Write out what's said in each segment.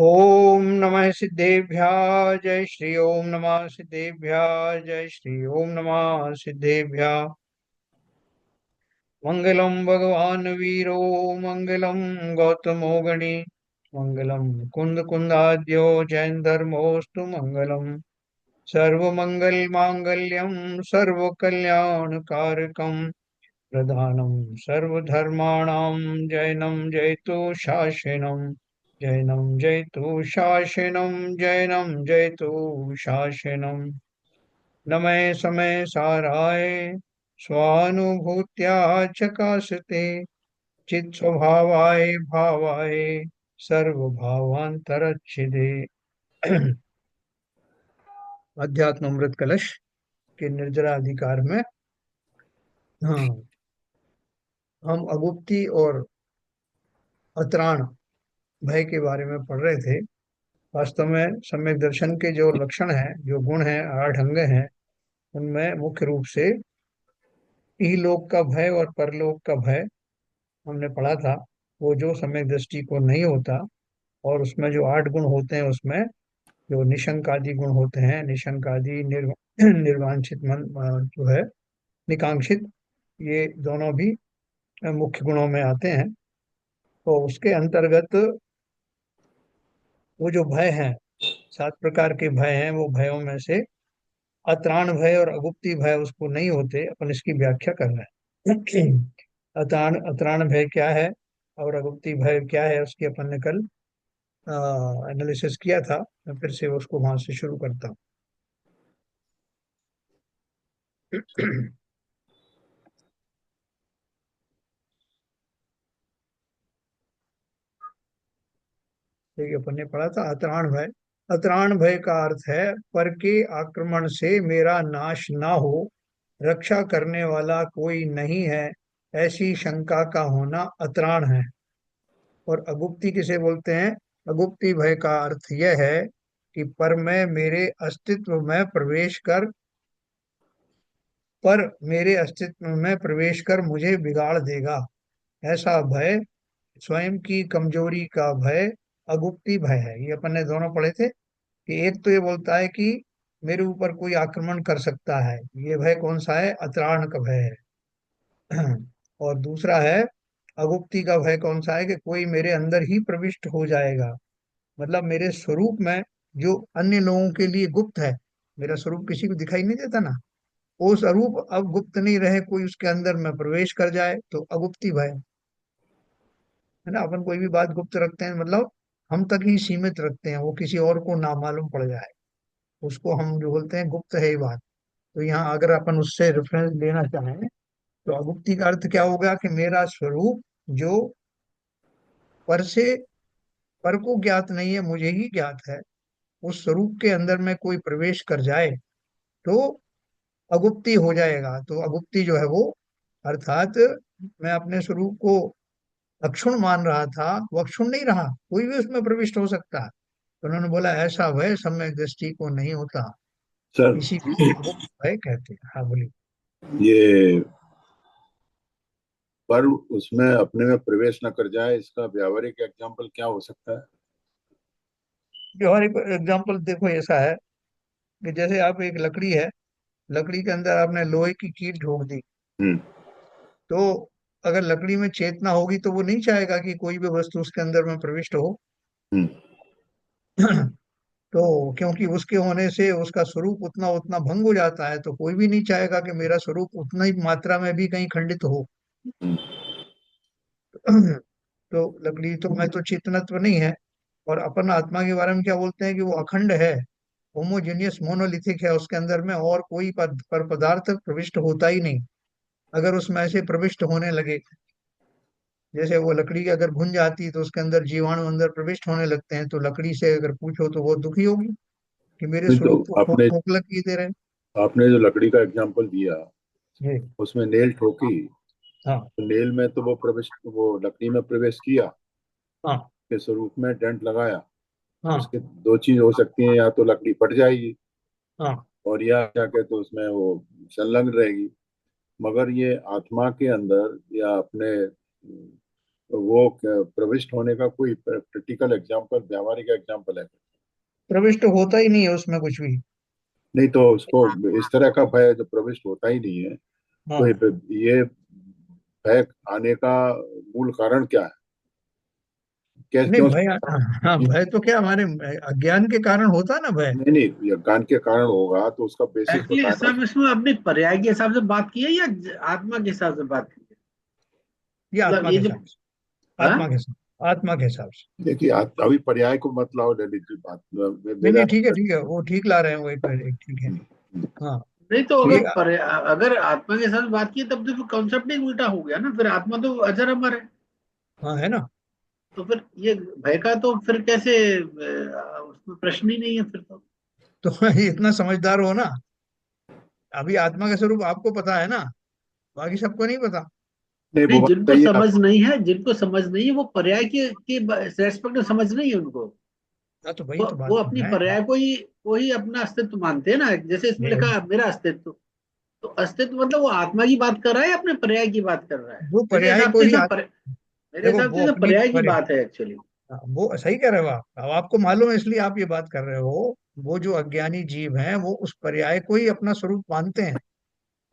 ओम नमः सिद्धेभ्यः जय श्री ओम नमः सिद्धेभ्यः जय श्री ओम नमः सिद्धेभ्यः। मंगलम भगवान वीरो मंगलम गौतमो गणि मंगलम कुंद कुंदाद्यो जैन धर्मोस्तु मंगलम सर्वमंगल मांगल्यम सर्व कल्याण कारकम प्रधानम सर्वधर्माणां जैनम जयतु शासनम जैनम जयतु शासनम जैनम जयतु शासनम नमः समय साराय स्वानुभूत्या चकाशते चित स्वभावाय भावाय सर्वभावांतरच्छिदे। अध्यात्म अमृत कलश के निर्जरा अधिकार में हाँ, हम अगुप्ती और अत्राण भय के बारे में पढ़ रहे थे। वास्तव में सम्यक दर्शन के जो लक्षण हैं, जो गुण हैं, आठ अंग हैं, उनमें मुख्य रूप से इहलोक का भय और परलोक का भय हमने पढ़ा था। वो जो सम्यक दृष्टि को नहीं होता, और उसमें जो आठ गुण होते हैं, उसमें जो निशंक आदि गुण होते हैं, निशंक आदि निर्वांछित मन जो है, निकांक्षित, ये दोनों भी मुख्य गुणों में आते हैं। तो उसके अंतर्गत वो जो भय हैं, सात प्रकार के भय हैं, वो भयों में से अत्राण भय और अगुप्ती भय उसको नहीं होते। अपन इसकी व्याख्या कर रहे हैं। अत्राण अत्राण भय क्या है और अगुप्ती भय क्या है, उसकी अपन ने कल एनालिसिस किया था। मैं फिर से उसको वहां से शुरू करता हूँ। देखिए, अपन ने पढ़ा था अत्राण भय। अत्राण भय का अर्थ है पर के आक्रमण से मेरा नाश ना हो, रक्षा करने वाला कोई नहीं है, ऐसी शंका का होना अत्राण है। और अगुप्ती किसे बोलते हैं? अगुप्ती भय का अर्थ यह है कि पर मैं मेरे अस्तित्व में प्रवेश कर पर मेरे अस्तित्व में प्रवेश कर मुझे बिगाड़ देगा, ऐसा भय, स्वयं की कमजोरी का भय अगुप्ती भय है। ये अपन ने दोनों पढ़े थे कि एक तो ये बोलता है कि मेरे ऊपर कोई आक्रमण कर सकता है, ये भय कौन सा है? अत्राण का भय है। और दूसरा है अगुप्ती का भय, कौन सा है? कि कोई मेरे अंदर ही प्रविष्ट हो जाएगा, मतलब मेरे स्वरूप में, जो अन्य लोगों के लिए गुप्त है, मेरा स्वरूप किसी को दिखाई नहीं देता ना, वो स्वरूप अब गुप्त नहीं रहे, कोई उसके अंदर में प्रवेश कर जाए तो अगुप्ती भय है ना। अपन कोई भी बात गुप्त रखते हैं, मतलब हम तक ही सीमित रखते हैं, वो किसी और को ना मालूम पड़ जाए, उसको हम जो बोलते हैं गुप्त है ये बात। तो यहाँ अगर अपन उससे रेफरेंस लेना चाहें तो अगुप्ती का अर्थ क्या होगा? कि मेरा स्वरूप जो पर से, पर को ज्ञात नहीं है, मुझे ही ज्ञात है, उस स्वरूप के अंदर में कोई प्रवेश कर जाए तो अगुप्ती हो जाएगा। तो अगुप्ती जो है वो, अर्थात मैं अपने स्वरूप को अक्षुण मान रहा था, वो अक्षुण नहीं रहा, कोई भी उसमें प्रविष्ट हो सकता है। तो उन्होंने बोला ऐसा भय सम्यक दृष्टि को नहीं होता, सर, इसी को अगुप्त भय कहते हैं। हाँ बोलिए। ये पर उसमें अपने में प्रवेश न कर जाए, इसका व्यावहारिक एग्जाम्पल क्या हो सकता है? जो हर एक एग्जाम्पल देखो ऐसा है कि जैसे आप, एक लकड़ी है, लकड़ी के अंदर आपने लोहे की कील ठोक दी, हम्म। तो अगर लकड़ी में चेतना होगी तो वो नहीं चाहेगा कि कोई भी वस्तु उसके अंदर में प्रविष्ट हो। हम्म। तो क्योंकि उसके होने से उसका स्वरूप उतना उतना भंग हो जाता है, तो कोई भी नहीं चाहेगा कि मेरा स्वरूप उतना ही मात्रा में भी कहीं खंडित हो। हम्म। तो लकड़ी तो में तो चेतनत्व नहीं है। और अपन आत्मा के बारे में क्या बोलते हैं? कि वो अखंड है, होमोजेनियस मोनोलिथिक है, उसके अंदर में और कोई पर पदार्थ प्रविष्ट होता ही नहीं। अगर उसमें ऐसे प्रविष्ट होने लगे, जैसे वो लकड़ी अगर भुन जाती है तो उसके अंदर जीवाणु अंदर प्रविष्ट होने लगते हैं, तो लकड़ी से अगर पूछो तो वो दुखी होगी कि मेरे नहीं तो स्वरूप को आपने खोखला किए दे रहे हैं। आपने जो लकड़ी का एग्जाम्पल दिया, जी। उसमें नेल ठोकी, हाँ। तो नेल में तो वो लकड़ी में प्रवेश किया, हाँ। के स्वरूप में डेंट लगाया। हाँ। उसके दो चीज हो सकती हैं, या तो लकड़ी फट जाएगी, हाँ। और या क्या कहते, तो उसमें वो संलग्न रहेगी। मगर ये आत्मा के अंदर या अपने प्रविष्ट होने का कोई प्रैक्टिकल एग्जाम्पल, व्यावहारिक एग्जाम्पल है? प्रविष्ट होता ही नहीं है उसमें कुछ भी। नहीं तो उसको, इस तरह का भय जो प्रविष्ट होता ही नहीं है, तो हाँ। ये भय आने का मूल कारण क्या है? क्या नहीं क्यों? भय, हाँ भय तो क्या हमारे अज्ञान के कारण होता है ना भय। नहीं नहीं, ये ज्ञान के कारण होगा तो उसका बेसिस एक्चुअली बताना। सब इसमें अपने पर्याय के हिसाब से बात की है या आत्मा के हिसाब से बात की है? ये मतलब आत्मा ये के जो, हिसाब से, हाँ, आत्मा के हिसाब से। देखिए, अभी पर्याय को मत लाओ ललित जी, बात नहीं मेरा। नहीं ठीक है ठीक है, वो ठीक ला रहे हैं वो, एक ठीक है। हम्म, हाँ। नहीं तो ये अगर आत्मा के साथ बात की तब तो कॉन्सेप्ट ही उल्टा हो गया ना, फिर आत्मा तो अजर अमर है। हाँ है ना। तो फिर ये भय का तो फिर कैसे, उसमें प्रश्न ही नहीं है फिर तो। तो इतना समझदार हो ना, अभी आत्मा का स्वरूप आपको पता है ना, बाकी सबको नहीं पता। नहीं वो नहीं, बात जिनको सही है समझ आपको। नहीं है, जिनको समझ नहीं है वो पर्याय के रेस्पेक्ट में समझ नहीं है उनको। हाँ तो वही वो तो वो बात अपनी है। पर्याय को ही अपना अस्तित्व मानते हैं ना, जैसे इसमें ये लिखा है मेरा अस्तित्व। तो अस्तित्व मतलब वो आत्मा की बात कर रहा है या अपने पर्याय की बात कर रहा है? वो मेरे पर्याय हिसाब को से ही इसमें मेरे देखो हिसाब से वो इसमें अपनी पर्याय की बात है एक्चुअली। हाँ, वो सही कह रहे हो आप, अब आपको मालूम है इसलिए आप ये बात कर रहे हो। वो जो अज्ञानी जीव हैं वो उस पर्याय को ही अपना स्वरूप मानते हैं।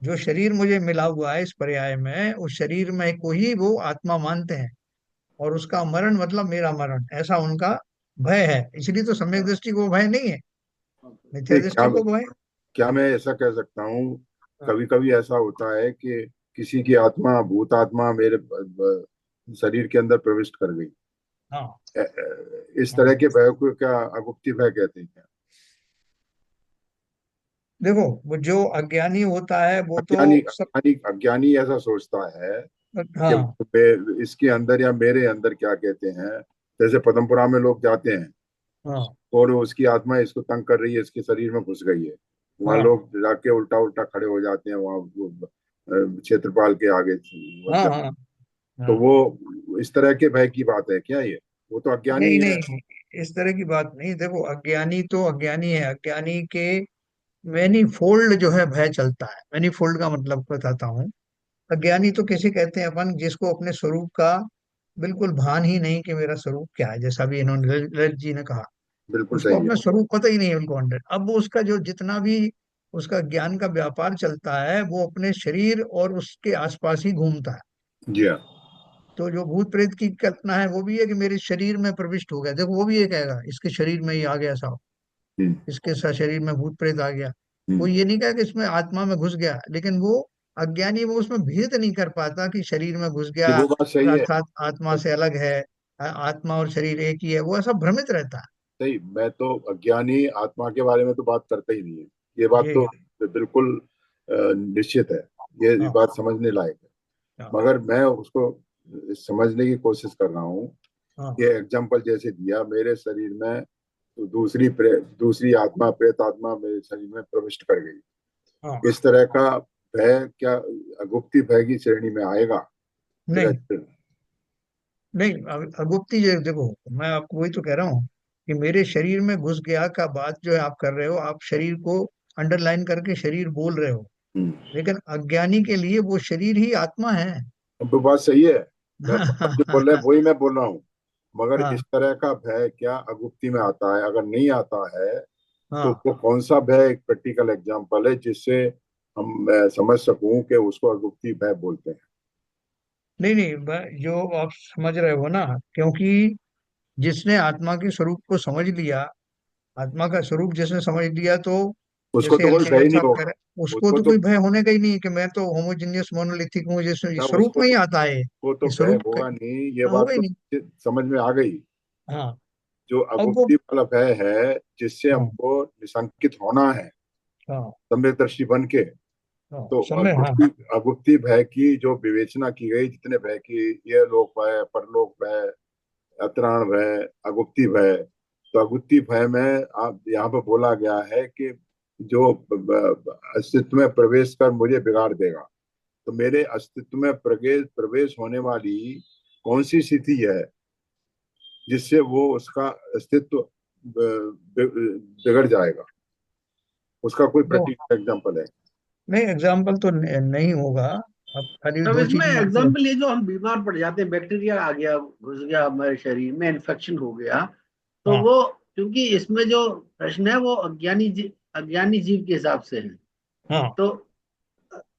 जो शरीर मुझे मिला हुआ है इस पर्याय में, उस शरीर में को ही वो आत्मा मानते हैं। और उसका मरण मतलब मेरा मरण, ऐसा उनका भय है। इसलिए तो सम्यक दृष्टि को भय नहीं है, मिथ्या नहीं, क्या दृष्टि को भय। क्या मैं ऐसा कह सकता हूँ? हाँ। कभी कभी ऐसा होता है कि किसी की आत्मा, भूत आत्मा मेरे शरीर के अंदर प्रविष्ट कर गई। हाँ। इस हाँ। तरह के भय को क्या अगुप्ती भय कहते हैं? देखो वो जो अज्ञानी होता है वो तो अज्ञानी सब। अज्ञानी अज्ञानी ऐसा सोचता है कि हाँ। इसके अंदर या मेरे अंदर, क्या कहते हैं, जैसे पद्मपुरा में लोग जाते हैं हाँ। और उसकी आत्मा इसको तंग कर रही है, इसके शरीर में घुस गई है। वहां हाँ। लोग जाके उल्टा उल्टा खड़े हो जाते हैं वहां, वो, क्षेत्रपाल के आगे, हाँ। मतलब। हाँ। तो हाँ। वो इस तरह के भय की बात है क्या ये? वो तो अज्ञानी नहीं ही है। नहीं, इस तरह की बात नहीं। देखो अज्ञानी तो अज्ञानी है, अज्ञानी के मैनी फोल्ड जो है भय चलता है। मैनी फोल्ड का मतलब बताता हूँ। अज्ञानी तो किसे कहते हैं अपन, जिसको अपने स्वरूप का बिल्कुल भान ही नहीं कि मेरा स्वरूप क्या है, जैसा भी इन्होंने ललित जी ने कहा। बिल्कुल उसको सही है। अपना स्वरूप पता ही नहीं है उनको अंडर। अब वो उसका जो जितना भी उसका ज्ञान का व्यापार चलता है वो अपने शरीर और उसके आसपास ही घूमता है। जी हाँ। तो जो भूत प्रेत की कल्पना है वो भी है कि मेरे शरीर में प्रविष्ट हो गया। देखो वो भी ये कहेगा इसके शरीर में ही आ गया साहब, हम्म, इसके शरीर में भूत प्रेत आ गया। वो हम्म। ये नहीं कहा कि इसमें आत्मा में घुस गया, लेकिन वो अज्ञानी वो उसमें भेद नहीं कर पाता कि शरीर में घुस ये गया वो बात सही है। अर्थात आत्मा से अलग है। आत्मा और शरीर एक ही है, वो ऐसा भ्रमित रहता है। सही, मैं तो अज्ञानी आत्मा के बारे में तो बात करता ही नहीं है। ये बात तो ये बिल्कुल निश्चित है। ये हाँ। बात समझने लायक है। हाँ। मगर मैं उसको समझने की कोशिश कर रहा हूँ। हाँ। ये एग्जाम्पल जैसे दिया, मेरे शरीर में तो दूसरी आत्मा, प्रेत आत्मा मेरे शरीर में प्रविष्ट कर गई। हाँ। इस तरह का भय क्या अगुप्ती भय की श्रेणी में आएगा? मेरा। नहीं नहीं, अगुप्ती जो देखो, मैं आपको वही तो कह रहा हूँ कि मेरे शरीर में घुस गया का बात जो है आप कर रहे हो, आप शरीर को अंडरलाइन करके शरीर बोल रहे हो। हम्म, लेकिन अज्ञानी के लिए वो शरीर ही आत्मा है। अब तो बात सही है। मैं, आप जो बोल रहे हैं वही मैं बोल रहा हूँ। मगर हाँ। इस तरह का भय क्या अगुप्ती में आता है? अगर नहीं आता है तो हाँ। वो कौन सा भय एक प्रैक्टिकल एग्जाम्पल है जिससे हम, मैं समझ सकूं कि उसको अगुप्ती भय बोलते हैं? नहीं नहीं, जो आप समझ रहे हो ना, क्योंकि जिसने आत्मा के स्वरूप को समझ लिया, आत्मा का स्वरूप जिसने समझ लिया, तो उसको जैसे तो कोई अल्तुमल भय नहीं साहब कह होगा। रहे उसको उसको तो तो कोई भय होने का ही नहीं कि मैं तो होमोजीनियस मोनोलिथिक हूँ, जिसमें ना, स्वरूप में ही आता है वो तो ये भय स्वरूप होगा नहीं। ये हाँ, बात होगा ही तो नहीं। समझ में आ गई। हाँ। जो अब वो अगुप्ती वाला भय है, जिससे हाँ। हमको निशंकित होना है हाँ। सम्यकदर्शी बन के, हाँ तो समय हाँ। अगुप्ती भय की जो विवेचना की गई, जितने भय की, ये लोक भय, परलोक भय, अतराण भय, अगुप्ती भय। तो अगुप्ती भय में आप यहाँ पे बोला गया है कि जो अस्तित्व में प्रवेश कर मुझे बिगाड़ देगा। तो मेरे अस्तित्व में प्रवेश प्रवेश होने वाली कौन सी स्थिति है जिससे वो उसका अस्तित्व बिगड़ जाएगा? उसका कोई तो प्रैक्टिकल एग्जाम्पल है? नहीं, एग्जाम्पल तो नहीं होगा। अब खाली तब दो इसमें चीज मानते हो। एग्जाम्पल ये जो हम बीमार पड़ जाते हैं, बैक्टीरिया आ गया, घुस गया हमारे शरीर में, इन्फेक्शन हो गया, तो हाँ वो, क्योंकि इसमें जो प्रश्न है वो अज्ञानी जीव के हिसाब से है। हाँ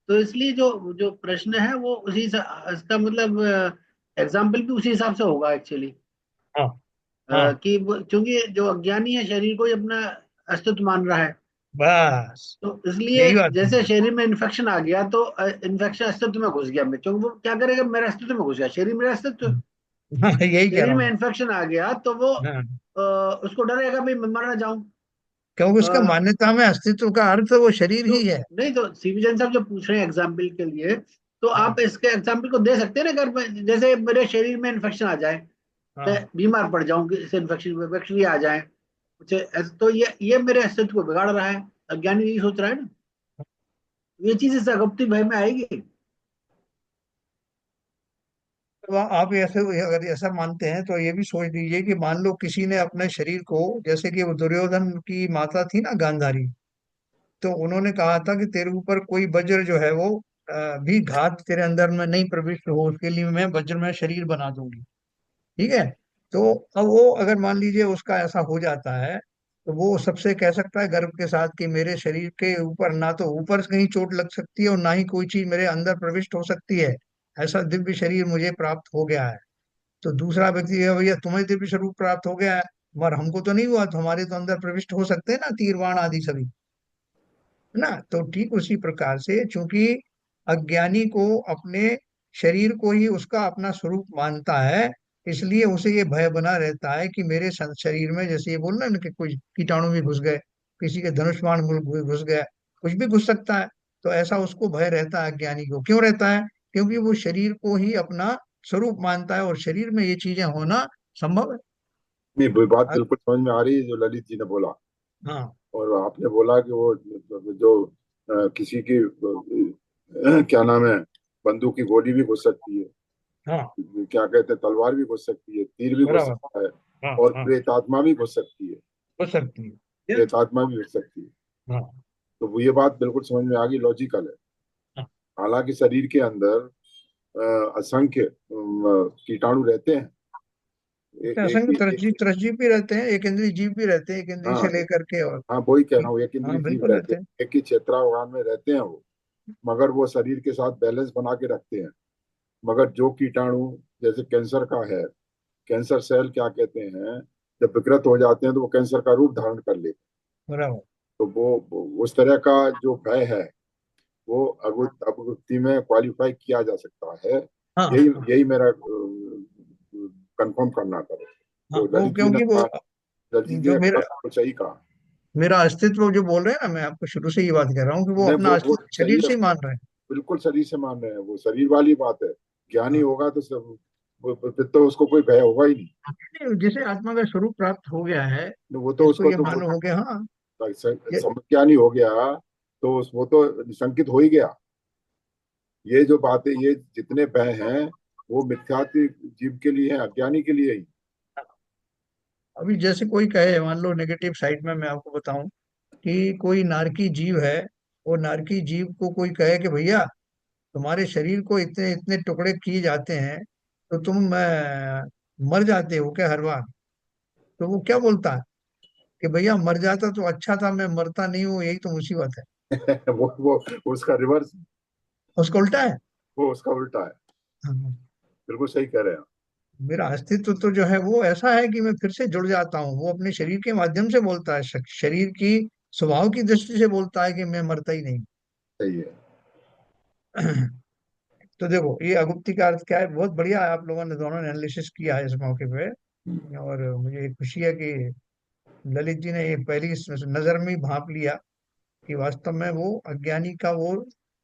तो इसलिए जो जो प्रश्न है वो इसका मतलब एग्जाम्पल भी उसी हिसाब से होगा एक्चुअली। हाँ हाँ। क्योंकि जो अज्ञानी है शरीर को ही अपना अस्तित्व मान रहा है। बस तो इसलिए यही बात है। जैसे शरीर में इन्फेक्शन आ गया तो इन्फेक्शन अस्तित्व में घुस गया, मैं क्योंकि वो क्या करेगा, मेरे अस्तित्व में घुस गया, शरीर मेरा अस्तित्व है। हाँ, यही कह शरीर रहा में हूँ। इन्फेक्शन आ गया तो वो हाँ, उसको डरेगा भाई मैं मर ना जाऊं। क्योंकि उसका अ, मान्यता में अस्तित्व का अर्थ वो शरीर तो ही है। नहीं, तो सीबी जैन साहब जो पूछ रहे हैं एग्जाम्पल के लिए, तो हाँ आप इसके एग्जाम्पल को दे सकते हैं ना, अगर जैसे मेरे शरीर में इन्फेक्शन आ जाए, मैं हाँ। बीमार पड़ जाऊं, इस इन्फेक्शन में बैक्टीरिया आ जाए कुछ तो ये मेरे अस्तित्व को बिगाड़ रहा है। अज्ञानी यही सोच रहा है ना, ये चीज इस अगुप्ती भय में आएगी। तो आप ऐसे, अगर ऐसा मानते हैं तो ये भी सोच लीजिए कि मान लो किसी ने अपने शरीर को, जैसे कि वो दुर्योधन की माता थी ना गांधारी, तो उन्होंने कहा था कि तेरे ऊपर कोई वज्र जो है वो भी घात तेरे अंदर में नहीं प्रविष्ट हो, उसके लिए मैं वज्र में शरीर बना दूंगी। ठीक है। तो अब वो अगर मान लीजिए उसका ऐसा हो जाता है, तो वो सबसे कह सकता है गर्व के साथ कि मेरे शरीर के ऊपर ना तो ऊपर से कहीं चोट लग सकती है और ना ही कोई चीज मेरे अंदर प्रविष्ट हो सकती है। ऐसा दिव्य शरीर मुझे प्राप्त हो गया है। तो दूसरा व्यक्ति है, भैया तुम्हें दिव्य स्वरूप प्राप्त हो गया है, मगर हमको तो नहीं हुआ, तो हमारे तो अंदर प्रविष्ट हो सकते हैं ना तीर बाण आदि सभी, है ना। तो ठीक उसी प्रकार से, चूंकि अज्ञानी को अपने शरीर को ही उसका अपना स्वरूप मानता है, इसलिए उसे ये भय बना रहता है कि मेरे शरीर में, जैसे ये बोल रहे हैं ना कि कोई कीटाणु भी घुस गए, किसी के धनुष बाण घुस गया, कुछ भी घुस सकता है। तो ऐसा उसको भय रहता है अज्ञानी को। क्यों रहता है? क्योंकि वो शरीर को ही अपना स्वरूप मानता है और शरीर में ये चीजें होना संभव है। नहीं, वो बात अ- बिल्कुल समझ में आ रही है जो ललित जी ने बोला। हाँ और आपने बोला कि वो जो किसी की क्या नाम है, बंदूक की गोली भी घुस सकती है, हाँ क्या कहते हैं, तलवार भी घुस सकती है, तीर भी घुस बराबर। सकता है, हाँ और हाँ, प्रेतात्मा भी घुस सकती है। हो सकती है। प्रेतात्मा भी घुस सकती है। हाँ तो वो ये बात बिल्कुल समझ में आ गई, लॉजिकल है। हाँ। हालांकि शरीर के अंदर असंख्य कीटाणु रहते हैं। एक असंग ही एक, त्रसजीव भी रहते हैं, एक इंद्रिय जीव भी रहते हैं, एक इंद्रिय हाँ से लेकर के और। हाँ, वही कह रहा हूँ, एक इंद्रिय हाँ जीव बिल्कुल रहते रहते हैं। हैं, एक ही क्षेत्रावान में रहते हैं वो। मगर वो शरीर के साथ बैलेंस बना के रखते हैं। मगर जो कीटाणु, जैसे कैंसर का है, कैंसर सेल क्या कहते हैं, जब विकृत हो जाते हैं तो वो कैंसर का रूप धारण कर लेते बराबर। हैं। तो उस तरह का जो भय है, वो अगुत्ती में क्वालिफाई किया जा सकता है। हाँ यही हाँ यही मेरा कंफर्म करना था। हाँ। तो वो ललित जी ने क्योंकि वो कहा, ललित जी जो ने मेरा कहा तो सही कहा। मेरा अस्तित्व जो बोल रहे हैं ना, मैं आपको शुरू से ये बात कर रहा हूँ कि वो नहीं, अपना वो अस्तित्व सही शरीर है, से ही मान रहे हैं। बिल्कुल शरीर से मान रहे हैं, वो शरीर वाली बात है। ज्ञानी हाँ। होगा तो सब, फिर तो उसको कोई भय होगा ही नहीं। जिसे आत्मा का स्वरूप प्राप्त हो गया है, तो वो तो जिसको उसको ये तो मालूम हो गया, हाँ। ये समज्ञानी हो गया, तो वो तो निशंकित हो ही गया। ये जो बातें, ये जितने भय हैं, वो मिथ्यात्व जीव के लिए है, अज्ञानी के लिए ही। अभी जैसे कोई कहे, मान लो नेगेटिव साइड में मैं आपको बताऊं कि कोई नारकी जीव है, वो नारकी जीव को कोई कहे कि भैया तुम्हारे शरीर को इतने इतने टुकड़े किए जाते हैं, तो तुम मर जाते हो क्या हर बार? तो वो क्या बोलता है कि भैया मर जाता तो अच्छा था, मैं मरता नहीं हूँ, यही तो मुसीबत है। वो उसका रिवर्स, उसका उल्टा है। वो उसका उल्टा है। हाँ। बिल्कुल सही कह रहे हैं मेरा अस्तित्व तो जो है वो ऐसा है कि मैं फिर से जुड़ जाता हूँ, वो अपने शरीर के माध्यम से बोलता है, शरीर की स्वभाव की दृष्टि से बोलता है कि मैं मरता ही नहीं। सही है। तो देखो ये अगुप्ती का अर्थ क्या है, बहुत बढ़िया आप लोगों ने दोनों ने एनालिसिस किया है इस मौके पे। और मुझे खुशी है कि ललित जी ने ये पहली नजर में ही भांप लिया कि वास्तव में वो अज्ञानी का वो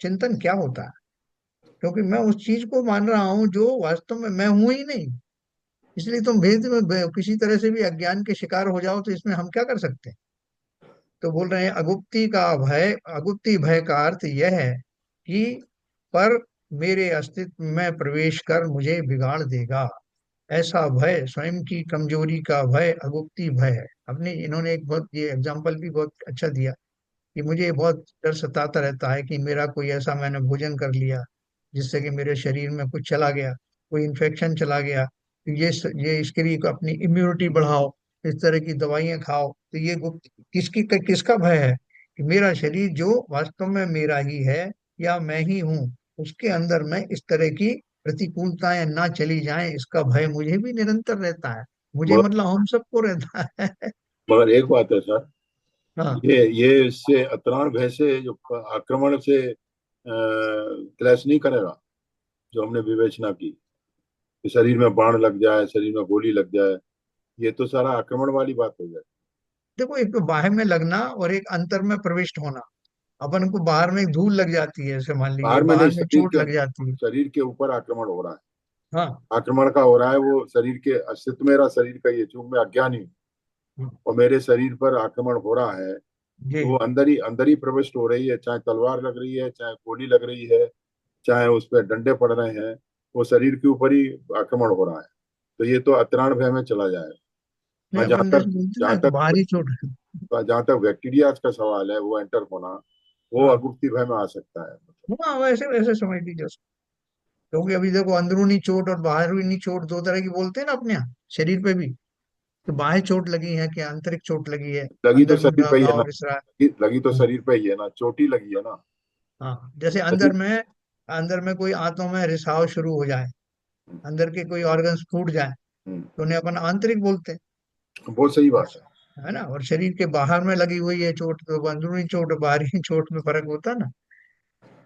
चिंतन क्या होता है। क्योंकि मैं उस चीज को मान रहा हूँ जो वास्तव में मैं हूं ही नहीं। इसलिए तुम भेद में किसी तरह से भी अज्ञान के शिकार हो जाओ तो इसमें हम क्या कर सकते हैं। तो बोल रहे हैं अगुप्ती का भय, अगुप्ती भय का अर्थ यह है कि पर मेरे अस्तित्व में प्रवेश कर मुझे बिगाड़ देगा, ऐसा भय स्वयं की कमजोरी का भय अगुप्ती भय है। अपने इन्होंने एक बहुत ये एग्जाम्पल भी बहुत अच्छा दिया कि मुझे बहुत डर सताता रहता है कि मेरा कोई ऐसा, मैंने भोजन कर लिया जिससे कि मेरे शरीर में कुछ चला गया, कोई इन्फेक्शन चला गया, तो ये इसके लिए अपनी इम्यूनिटी बढ़ाओ, इस तरह की दवाइयां खाओ। तो ये गुप्त किसका भय है? कि मेरा शरीर जो वास्तव में मेरा ही है या मैं ही हूँ, उसके अंदर में इस तरह की प्रतिकूलताएं ना चली जाएं, इसका भय मुझे भी निरंतर रहता है। मुझे मगर मतलब हम सबको रहता है। मगर एक बात है सर, हाँ। ये इससे अतरान भय से जो आक्रमण से क्लैश नहीं करेगा, जो हमने विवेचना की कि शरीर में बाण लग जाए, शरीर में गोली लग जाए, ये तो सारा आक्रमण वाली बात हो जाए। देखो, एक तो बाहर में लगना और एक अंतर में प्रविष्ट होना। अपन को बाहर में एक धूल लग जाती है, जैसे मान लीजिए बाहर में नहीं, बाहर में चोट लग जाती है। शरीर के ऊपर आक्रमण हो रहा है। हाँ। आक्रमण का हो रहा है वो शरीर के अस्तित्व, मेरा शरीर का ये चूंकि मैं अज्ञानी हूँ और मेरे शरीर पर आक्रमण हो रहा है, जी। तो वो अंदर ही प्रविष्ट हो रही है, चाहे तलवार लग रही है, चाहे गोली लग रही है, चाहे उस पर डंडे पड़ रहे हैं, वो शरीर के ऊपर ही आक्रमण हो रहा है। तो ये तो अतराण भय में चला जाएगा। नहीं, मैं अपन जैसे बोलते हैं जहां ना कि तक बाहरी चोट। जहां तक बैक्टीरिया का सवाल है, वो एंटर होना, वो हाँ। अगुप्ती भय में आ सकता है मतलब। हाँ, वैसे वैसे समझ लीजिए उसको। क्योंकि अभी देखो, अंदरूनी चोट और बाहरी चोट दो तरह की बोलते हैं ना अपने यहाँ शरीर पे भी। तो बाहर चोट लगी है कि आंतरिक चोट लगी है, लगी तो अंदर में शरीर पे ही है ना, घाव रिस रहा है। लगी तो शरीर पे ही है ना, चोटी लगी है ना। हाँ, जैसे शरीर। अंदर में कोई आंतों में रिसाव शुरू हो जाए, अंदर के कोई ऑर्गन्स फूट जाए, हम्म, तो उन्हें अपन आंतरिक बोलते हैं। बहुत सही और बात है। है ना, और शरीर के बाहर में लगी हुई है चोट, तो अंदरूनी चोट और बाहरी चोट में फर्क होता है ना।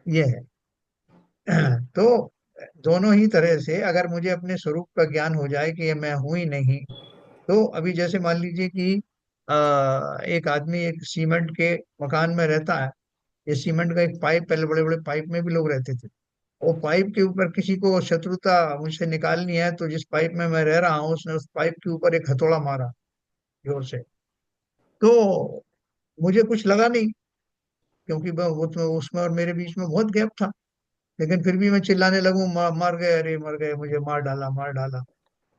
ये है। तो दोनों ही तरह से अगर मुझे अपने स्वरूप का ज्ञान हो जाए कि ये मैं हूं ही नहीं, तो अभी जैसे मान लीजिए कि एक आदमी एक सीमेंट के मकान में रहता है। ये सीमेंट का एक पाइप, पहले बड़े बड़े पाइप में भी लोग रहते थे। वो पाइप के ऊपर किसी को शत्रुता मुझसे निकालनी है, तो जिस पाइप में मैं रह रहा हूँ उसने उस पाइप के ऊपर एक हथौड़ा मारा जोर से। तो मुझे कुछ लगा नहीं, क्योंकि वो तो उसमें और मेरे बीच में बहुत गैप था। लेकिन फिर भी मैं चिल्लाने लगूं, मर गए, अरे मर गए, मुझे मार डाला, मार डाला।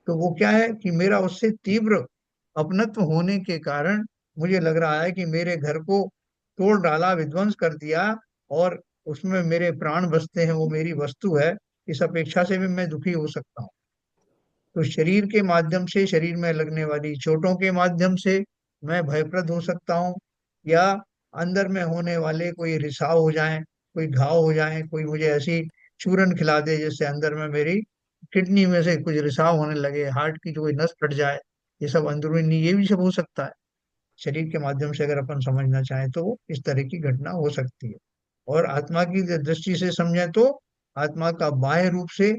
तो वो क्या है कि मेरा उससे तीव्र अपनत्व होने के कारण मुझे लग रहा है कि मेरे घर को तोड़ डाला, विध्वंस कर दिया, और उसमें मेरे प्राण बसते हैं, वो मेरी वस्तु है। इस अपेक्षा से भी मैं दुखी हो सकता हूँ। तो शरीर के माध्यम से, शरीर में लगने वाली चोटों के माध्यम से मैं भयप्रद हो सकता हूँ, या अंदर में होने वाले कोई रिसाव हो जाए, कोई घाव हो जाए, कोई मुझे ऐसी चूरन खिला दे जिससे अंदर में मेरी किडनी में से कुछ रिसाव होने लगे, हार्ट की जो कोई नस फट जाए। ये सब अंदरूनी, ये भी सब हो सकता है। शरीर के माध्यम से अगर अपन समझना चाहें तो इस तरह की घटना हो सकती है। और आत्मा की दृष्टि से समझें तो आत्मा का बाह्य रूप से,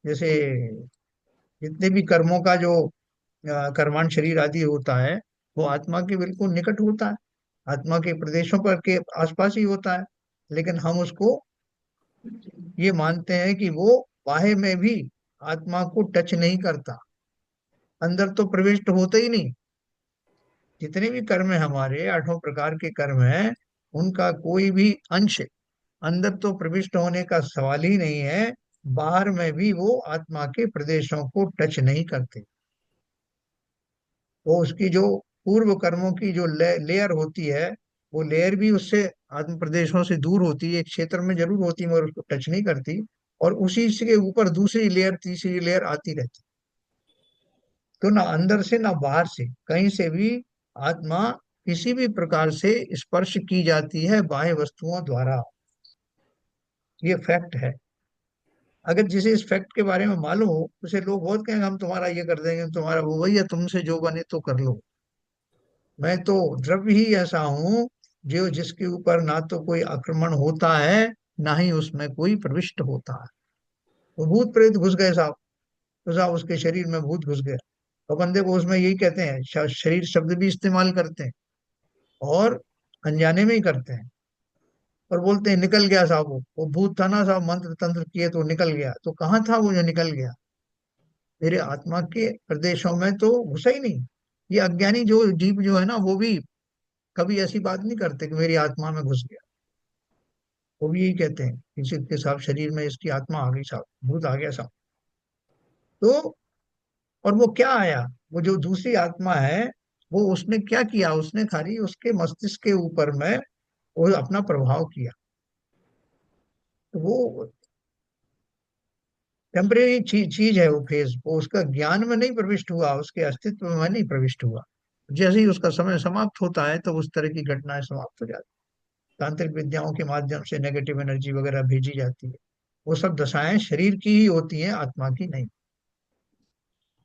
जैसे जितने भी कर्मों का जो कर्मांड शरीर आदि होता है, वो आत्मा के बिल्कुल निकट होता है, आत्मा के प्रदेशों पर के आसपास ही होता है। लेकिन हम उसको ये मानते हैं कि वो बाह्य में भी आत्मा को टच नहीं करता, अंदर तो प्रविष्ट होता ही नहीं। जितने भी कर्म है हमारे, 8 प्रकार के कर्म हैं, उनका कोई भी अंश अंदर तो प्रविष्ट होने का सवाल ही नहीं है। बाहर में भी वो आत्मा के प्रदेशों को टच नहीं करते। वो उसकी जो पूर्व कर्मों की जो लेयर होती है, वो लेयर भी उससे आत्म प्रदेशों से दूर होती है, एक क्षेत्र में जरूर होती है मगर उसको टच नहीं करती। और उसी के ऊपर दूसरी लेयर, तीसरी लेयर आती रहती। तो ना अंदर से ना बाहर से कहीं से भी आत्मा किसी भी प्रकार से स्पर्श की जाती है बाह्य वस्तुओं द्वारा। ये फैक्ट है। अगर जिसे इस फैक्ट के बारे में मालूम हो, उसे लोग बहुत कहेंगे हम तुम्हारा ये कर देंगे, तुम्हारा वो, वही है, तुमसे जो बने तो कर लो। मैं तो द्रव्य ही ऐसा हूं जो जिसके ऊपर ना तो कोई आक्रमण होता है, ना ही उसमें कोई प्रविष्ट होता है। वो भूत प्रेत घुस गए साहब, तो साहब उसके शरीर में भूत घुस गया। तो बंदे को उसमें यही कहते हैं, शरीर शब्द भी इस्तेमाल करते हैं, और अनजाने में ही करते हैं। और बोलते हैं निकल गया साहब, वो भूत था ना साहब, मंत्र तंत्र किए तो निकल गया। तो कहाँ था वो जो निकल गया? मेरे आत्मा के प्रदेशों में तो घुसा ही नहीं। ये अज्ञानी जो जीव जो है ना, वो भी कभी ऐसी बात नहीं करते कि मेरी आत्मा में घुस गया। वो भी यही कहते हैं किसी के साथ शरीर में इसकी आत्मा आ गई साहब, भूत आ गया साहब। तो और वो क्या आया? वो जो दूसरी आत्मा है, वो उसने क्या किया? उसने खाली उसके मस्तिष्क के ऊपर में वो अपना प्रभाव किया। तो वो टेम्परेरी चीज है वो फेज, वो उसका ज्ञान में नहीं प्रविष्ट हुआ, उसके अस्तित्व में नहीं प्रविष्ट हुआ। जैसे ही उसका समय समाप्त होता है तो उस तरह की घटनाएं समाप्त हो जाती, तांत्रिक विद्याओं के माध्यम से नेगेटिव एनर्जी वगैरह भेजी जाती है। वो सब दशाएं शरीर की ही होती हैं, आत्मा की नहीं।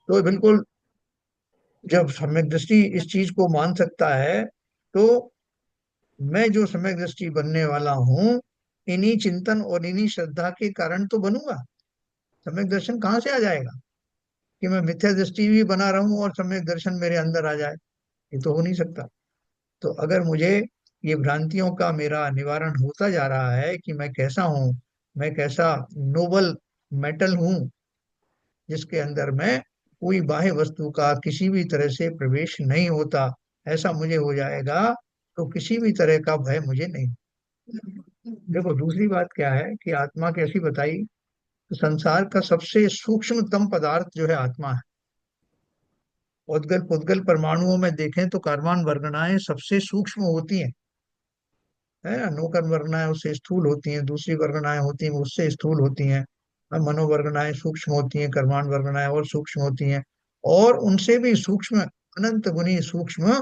तो बिल्कुल, जब सम्यक दृष्टि इस चीज को मान सकता है, तो मैं जो सम्यक दृष्टि बनने वाला हूँ, इन्हीं चिंतन और इन्हीं श्रद्धा के कारण तो बनूंगा। सम्यक दर्शन कहाँ से आ जाएगा कि मैं मिथ्या दृष्टि भी बना रहा हूँ और सम्यक दर्शन मेरे अंदर आ जाए? ये तो हो नहीं सकता। तो अगर मुझे ये भ्रांतियों का मेरा निवारण होता जा रहा है कि मैं कैसा हूँ, मैं कैसा नोबल मेटल हूँ, जिसके अंदर में कोई बाह्य वस्तु का किसी भी तरह से प्रवेश नहीं होता, ऐसा मुझे हो जाएगा, तो किसी भी तरह का भय मुझे नहीं। देखो दूसरी बात क्या है कि आत्मा कैसी बताई, तो संसार का सबसे सूक्ष्मतम पदार्थ जो है आत्मा है। उद्गल पुद्गल परमाणुओं में देखें तो कार्बन वर्गनाएं सबसे सूक्ष्म होती हैं, है ना। नौकन वर्गनाएं उससे स्थूल होती हैं, दूसरी वर्गनाएं होती हैं वो उससे स्थूल होती हैं। मनोवर्गनाएं सूक्ष्म होती हैं, कर्माण वर्गनाएं और सूक्ष्म होती हैं। और उनसे भी सूक्ष्म, अनंत गुनी सूक्ष्म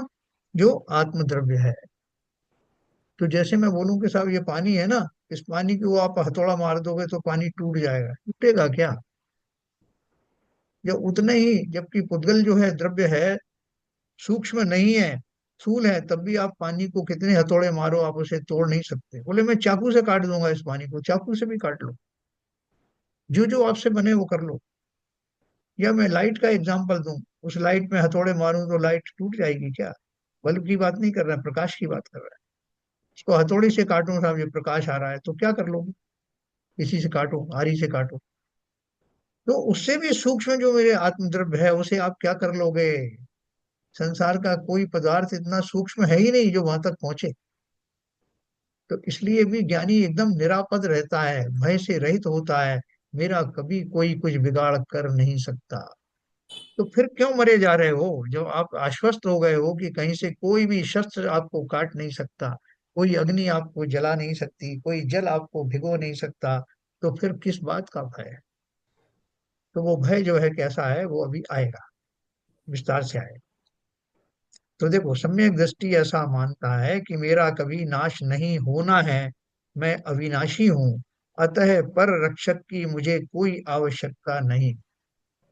जो आत्मद्रव्य है। तो जैसे मैं बोलूं कि साहब ये पानी है ना, इस पानी को आप हथौड़ा मार दोगे तो पानी टूट जाएगा, टूटेगा क्या? या उतने ही, जबकि पुद्गल जो है द्रव्य है, सूक्ष्म नहीं है, स्थूल है, तब भी आप पानी को कितने हथौड़े मारो आप उसे तोड़ नहीं सकते। बोले मैं चाकू से काट दूंगा इस पानी को, चाकू से भी काट लो, जो जो आपसे बने वो कर लो। या मैं लाइट का एग्जांपल दूं, उस लाइट में हथौड़े मारूं तो लाइट टूट जाएगी क्या? बल्ब की बात नहीं कर रहा है, प्रकाश की बात कर रहा है। इसको हथौड़ी से काटूं साहब, ये प्रकाश आ रहा है, तो क्या कर लोगे? किसी से काटो, आरी से काटो। तो उससे भी सूक्ष्म जो मेरे आत्मद्रव्य है उसे आप क्या कर लोगे? संसार का कोई पदार्थ इतना सूक्ष्म है ही नहीं जो वहां तक पहुंचे। तो इसलिए भी ज्ञानी एकदम निरापद रहता है, भय से रहित होता है। मेरा कभी कोई कुछ बिगाड़ कर नहीं सकता। तो फिर क्यों मरे जा रहे हो, जब आप आश्वस्त हो गए हो कि कहीं से कोई भी शस्त्र आपको काट नहीं सकता, कोई अग्नि आपको जला नहीं सकती, कोई जल आपको भिगो नहीं सकता, तो फिर किस बात का भय है? तो वो भय जो है कैसा है वो अभी आएगा, विस्तार से आएगा। तो देखो, सम्यक दृष्टि ऐसा मानता है कि मेरा कभी नाश नहीं होना है, मैं अविनाशी हूँ, अतः पर रक्षक की मुझे कोई आवश्यकता नहीं।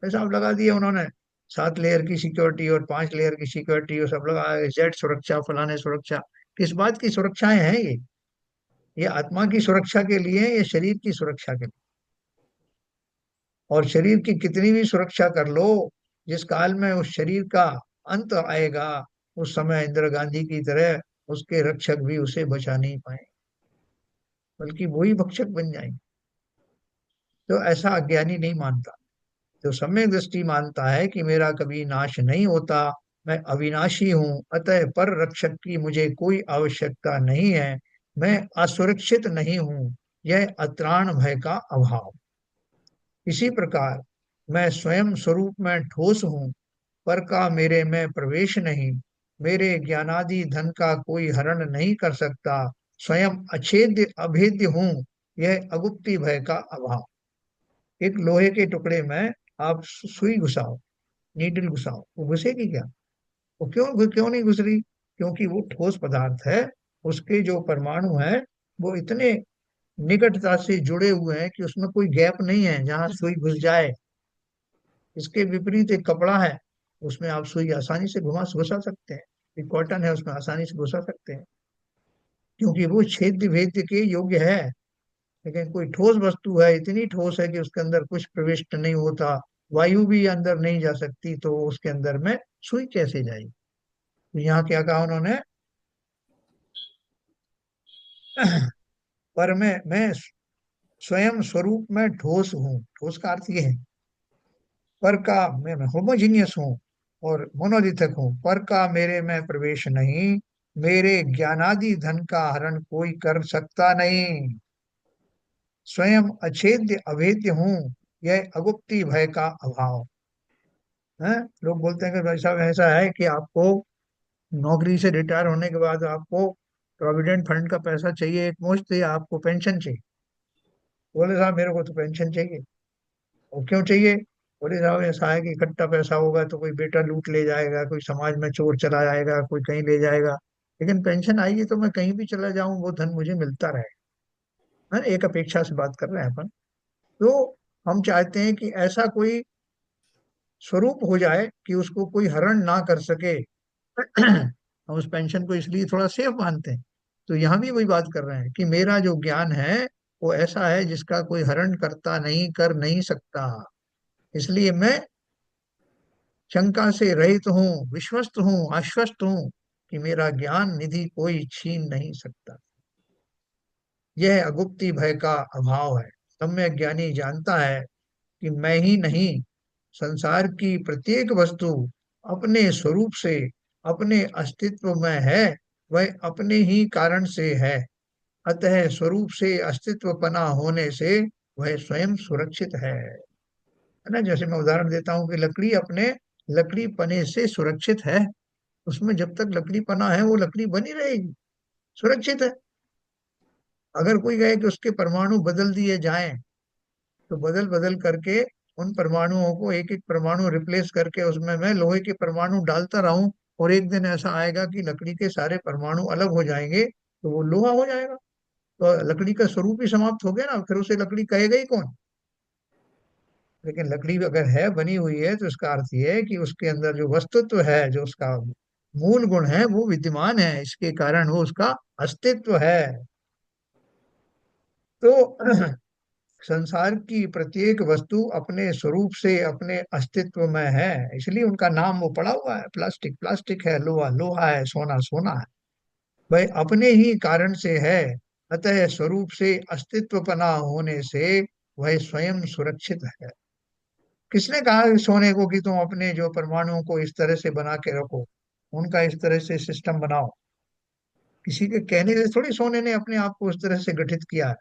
ऐसा आप लगा दिया उन्होंने, 7 लेयर की सिक्योरिटी और 5 लेयर की सिक्योरिटी और सब लगा, जेड सुरक्षा, फलाने सुरक्षा। किस बात की सुरक्षाएं हैं ये आत्मा की सुरक्षा के लिए है, ये शरीर की सुरक्षा के लिए। और शरीर की कितनी भी सुरक्षा कर लो, जिस काल में उस शरीर का अंत आएगा, उस समय इंदिरा गांधी की तरह उसके रक्षक भी उसे बचा नहीं पाए, बल्कि वही भक्षक बन जाएंगे। तो ऐसा अज्ञानी नहीं मानता। तो सम्यक दृष्टि मानता है कि मेरा कभी नाश नहीं होता, मैं अविनाशी हूँ, अतः पर रक्षक की मुझे कोई आवश्यकता नहीं है, मैं असुरक्षित नहीं हूँ, यह अत्राण भय का अभाव। इसी प्रकार मैं स्वयं स्वरूप में ठोस हूँ, पर का मेरे में प्रवेश नहीं, मेरे ज्ञानादि धन का कोई हरण नहीं कर सकता, स्वयं अछेद्य अभेद्य हूँ, यह अगुप्ती भय का अभाव। एक लोहे के टुकड़े में आप सुई घुसाओ, नीडल घुसाओ, वो घुसेगी क्या? वो क्यों क्यों नहीं घुस रही? क्योंकि वो ठोस पदार्थ है, उसके जो परमाणु है वो इतने निकटता से जुड़े हुए हैं कि उसमें कोई गैप नहीं है जहां सुई घुस जाए। इसके विपरीत एक कपड़ा है, उसमें आप सुई आसानी से घुसा सकते हैं। एक कॉटन है, उसमें आसानी से घुसा सकते हैं, क्योंकि वो छेद भेद के योग्य है। लेकिन कोई ठोस वस्तु है, इतनी ठोस है कि उसके अंदर कुछ प्रविष्ट नहीं होता, वायु भी अंदर नहीं जा सकती, तो उसके अंदर में सुई कैसे जाएगी? तो यहाँ क्या कहा उन्होंने? पर मैं स्वयं स्वरूप में ठोस हूँ, ठोस का अर्थ ये है, पर का मैं होमोजीनियस हूँ और मोनोलिथिक हूँ, पर का मेरे में प्रवेश नहीं, मेरे ज्ञानादि धन का हरण कोई कर सकता नहीं, स्वयं अछेद्य अभेद्य हूँ, यह अगुप्ती भय का अभाव है। लोग बोलते हैं कि भाई साहब ऐसा है कि आपको नौकरी से रिटायर होने के बाद आपको प्रोविडेंट फंड का पैसा चाहिए एक मुश्त, या आपको पेंशन चाहिए। बोले साहब मेरे को तो पेंशन चाहिए। वो क्यों चाहिए? बोले साहब ऐसा है कि इकट्ठा पैसा होगा तो कोई बेटा लूट ले जाएगा, कोई समाज में चोर चला जाएगा, कोई कहीं ले जाएगा, लेकिन पेंशन आएगी तो मैं कहीं भी चला जाऊं वो धन मुझे मिलता रहे। है ना? एक अपेक्षा से बात कर रहे हैं अपन। तो हम चाहते हैं कि ऐसा कोई स्वरूप हो जाए कि उसको कोई हरण ना कर सके। हम उस पेंशन को इसलिए थोड़ा सेफ मानते हैं। तो यहाँ भी वही बात कर रहे हैं कि मेरा जो ज्ञान है वो ऐसा है जिसका कोई हरण करता नहीं, कर नहीं सकता। इसलिए मैं शंका से रहित हूँ, विश्वस्त हूँ, आश्वस्त हूँ कि मेरा ज्ञान निधि कोई छीन नहीं सकता। यह अगुप्ती भय का अभाव है। सम्यक ज्ञानी जानता है कि मैं ही नहीं, संसार की प्रत्येक वस्तु अपने स्वरूप से, अपने अस्तित्व में है, वह अपने ही कारण से है। अतः स्वरूप से अस्तित्व पना होने से वह स्वयं सुरक्षित है ना? जैसे मैं उदाहरण देता हूँ कि लकड़ी अपने लकड़ी पने से सुरक्षित है। उसमें जब तक लकड़ी पना है वो लकड़ी बनी रहेगी, सुरक्षित है। अगर कोई कहे कि उसके परमाणु बदल दिए जाएं, तो बदल बदल करके उन परमाणुओं को एक एक परमाणु रिप्लेस करके उसमें मैं लोहे के परमाणु डालता रहूं, और एक दिन ऐसा आएगा कि लकड़ी के सारे परमाणु अलग हो जाएंगे, तो वो लोहा हो जाएगा। तो लकड़ी का स्वरूप ही समाप्त हो गया ना, फिर उसे लकड़ी कहेगा ही कौन? लेकिन लकड़ी अगर है, बनी हुई है, तो इसका अर्थ ये है कि उसके अंदर जो वस्तुत्व है, जो उसका मूल गुण है वो विद्यमान है, इसके कारण वो उसका अस्तित्व है। तो संसार की प्रत्येक वस्तु अपने स्वरूप से, अपने अस्तित्व में है, इसलिए उनका नाम वो पड़ा हुआ है। प्लास्टिक प्लास्टिक है, लोहा लोहा है, सोना सोना है। वह अपने ही कारण से है। अतः स्वरूप से अस्तित्व पना होने से वह स्वयं सुरक्षित है। किसने कहा कि सोने को कि तुम अपने जो परमाणुओं को इस तरह से बना के रखो, उनका इस तरह से सिस्टम बनाओ? किसी के कहने से थोड़ी सोने ने अपने आप को उस तरह से गठित किया है।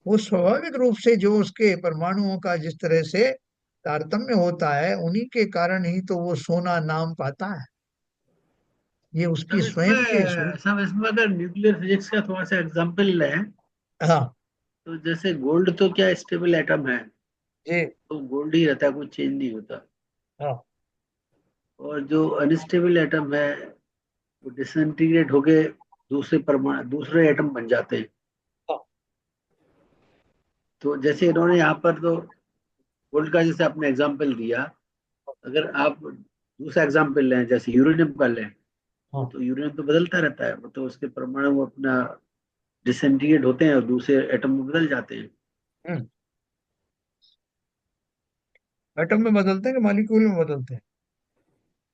वो स्वाभाविक रूप से जो उसके परमाणुओं का जिस तरह से तारतम्य होता है, उन्हीं के कारण ही तो वो सोना नाम पाता है। ये उसकी स्वयं के स्वरूप। सब इसमें अगर न्यूक्लियर फिजिक्स का थोड़ा सा एग्जांपल लें, हाँ तो जैसे गोल्ड तो क्या स्टेबल एटम है, जी। तो गोल्ड ही रहता है, कुछ चेंज नहीं होता। हाँ और जो अनस्टेबल एटम है वो डिसइंटीग्रेट होके दूसरे परमाणु, दूसरे एटम बन जाते हैं। हाँ तो जैसे इन्होंने यहाँ पर तो गोल्ड का जैसे आपने एग्जांपल दिया, अगर आप दूसरा एग्जांपल लें जैसे यूरेनियम का लें, वो हाँ। तो यूरेनियम तो बदलता रहता है, वो तो उसके परमाणु अपना डिसइंटीग्रेट होते हैं और दूसरे एटम में बदल जाते हैं। हम्म। एटम में बदलते हैं कि मॉलिक्यूल में बदलते हैं?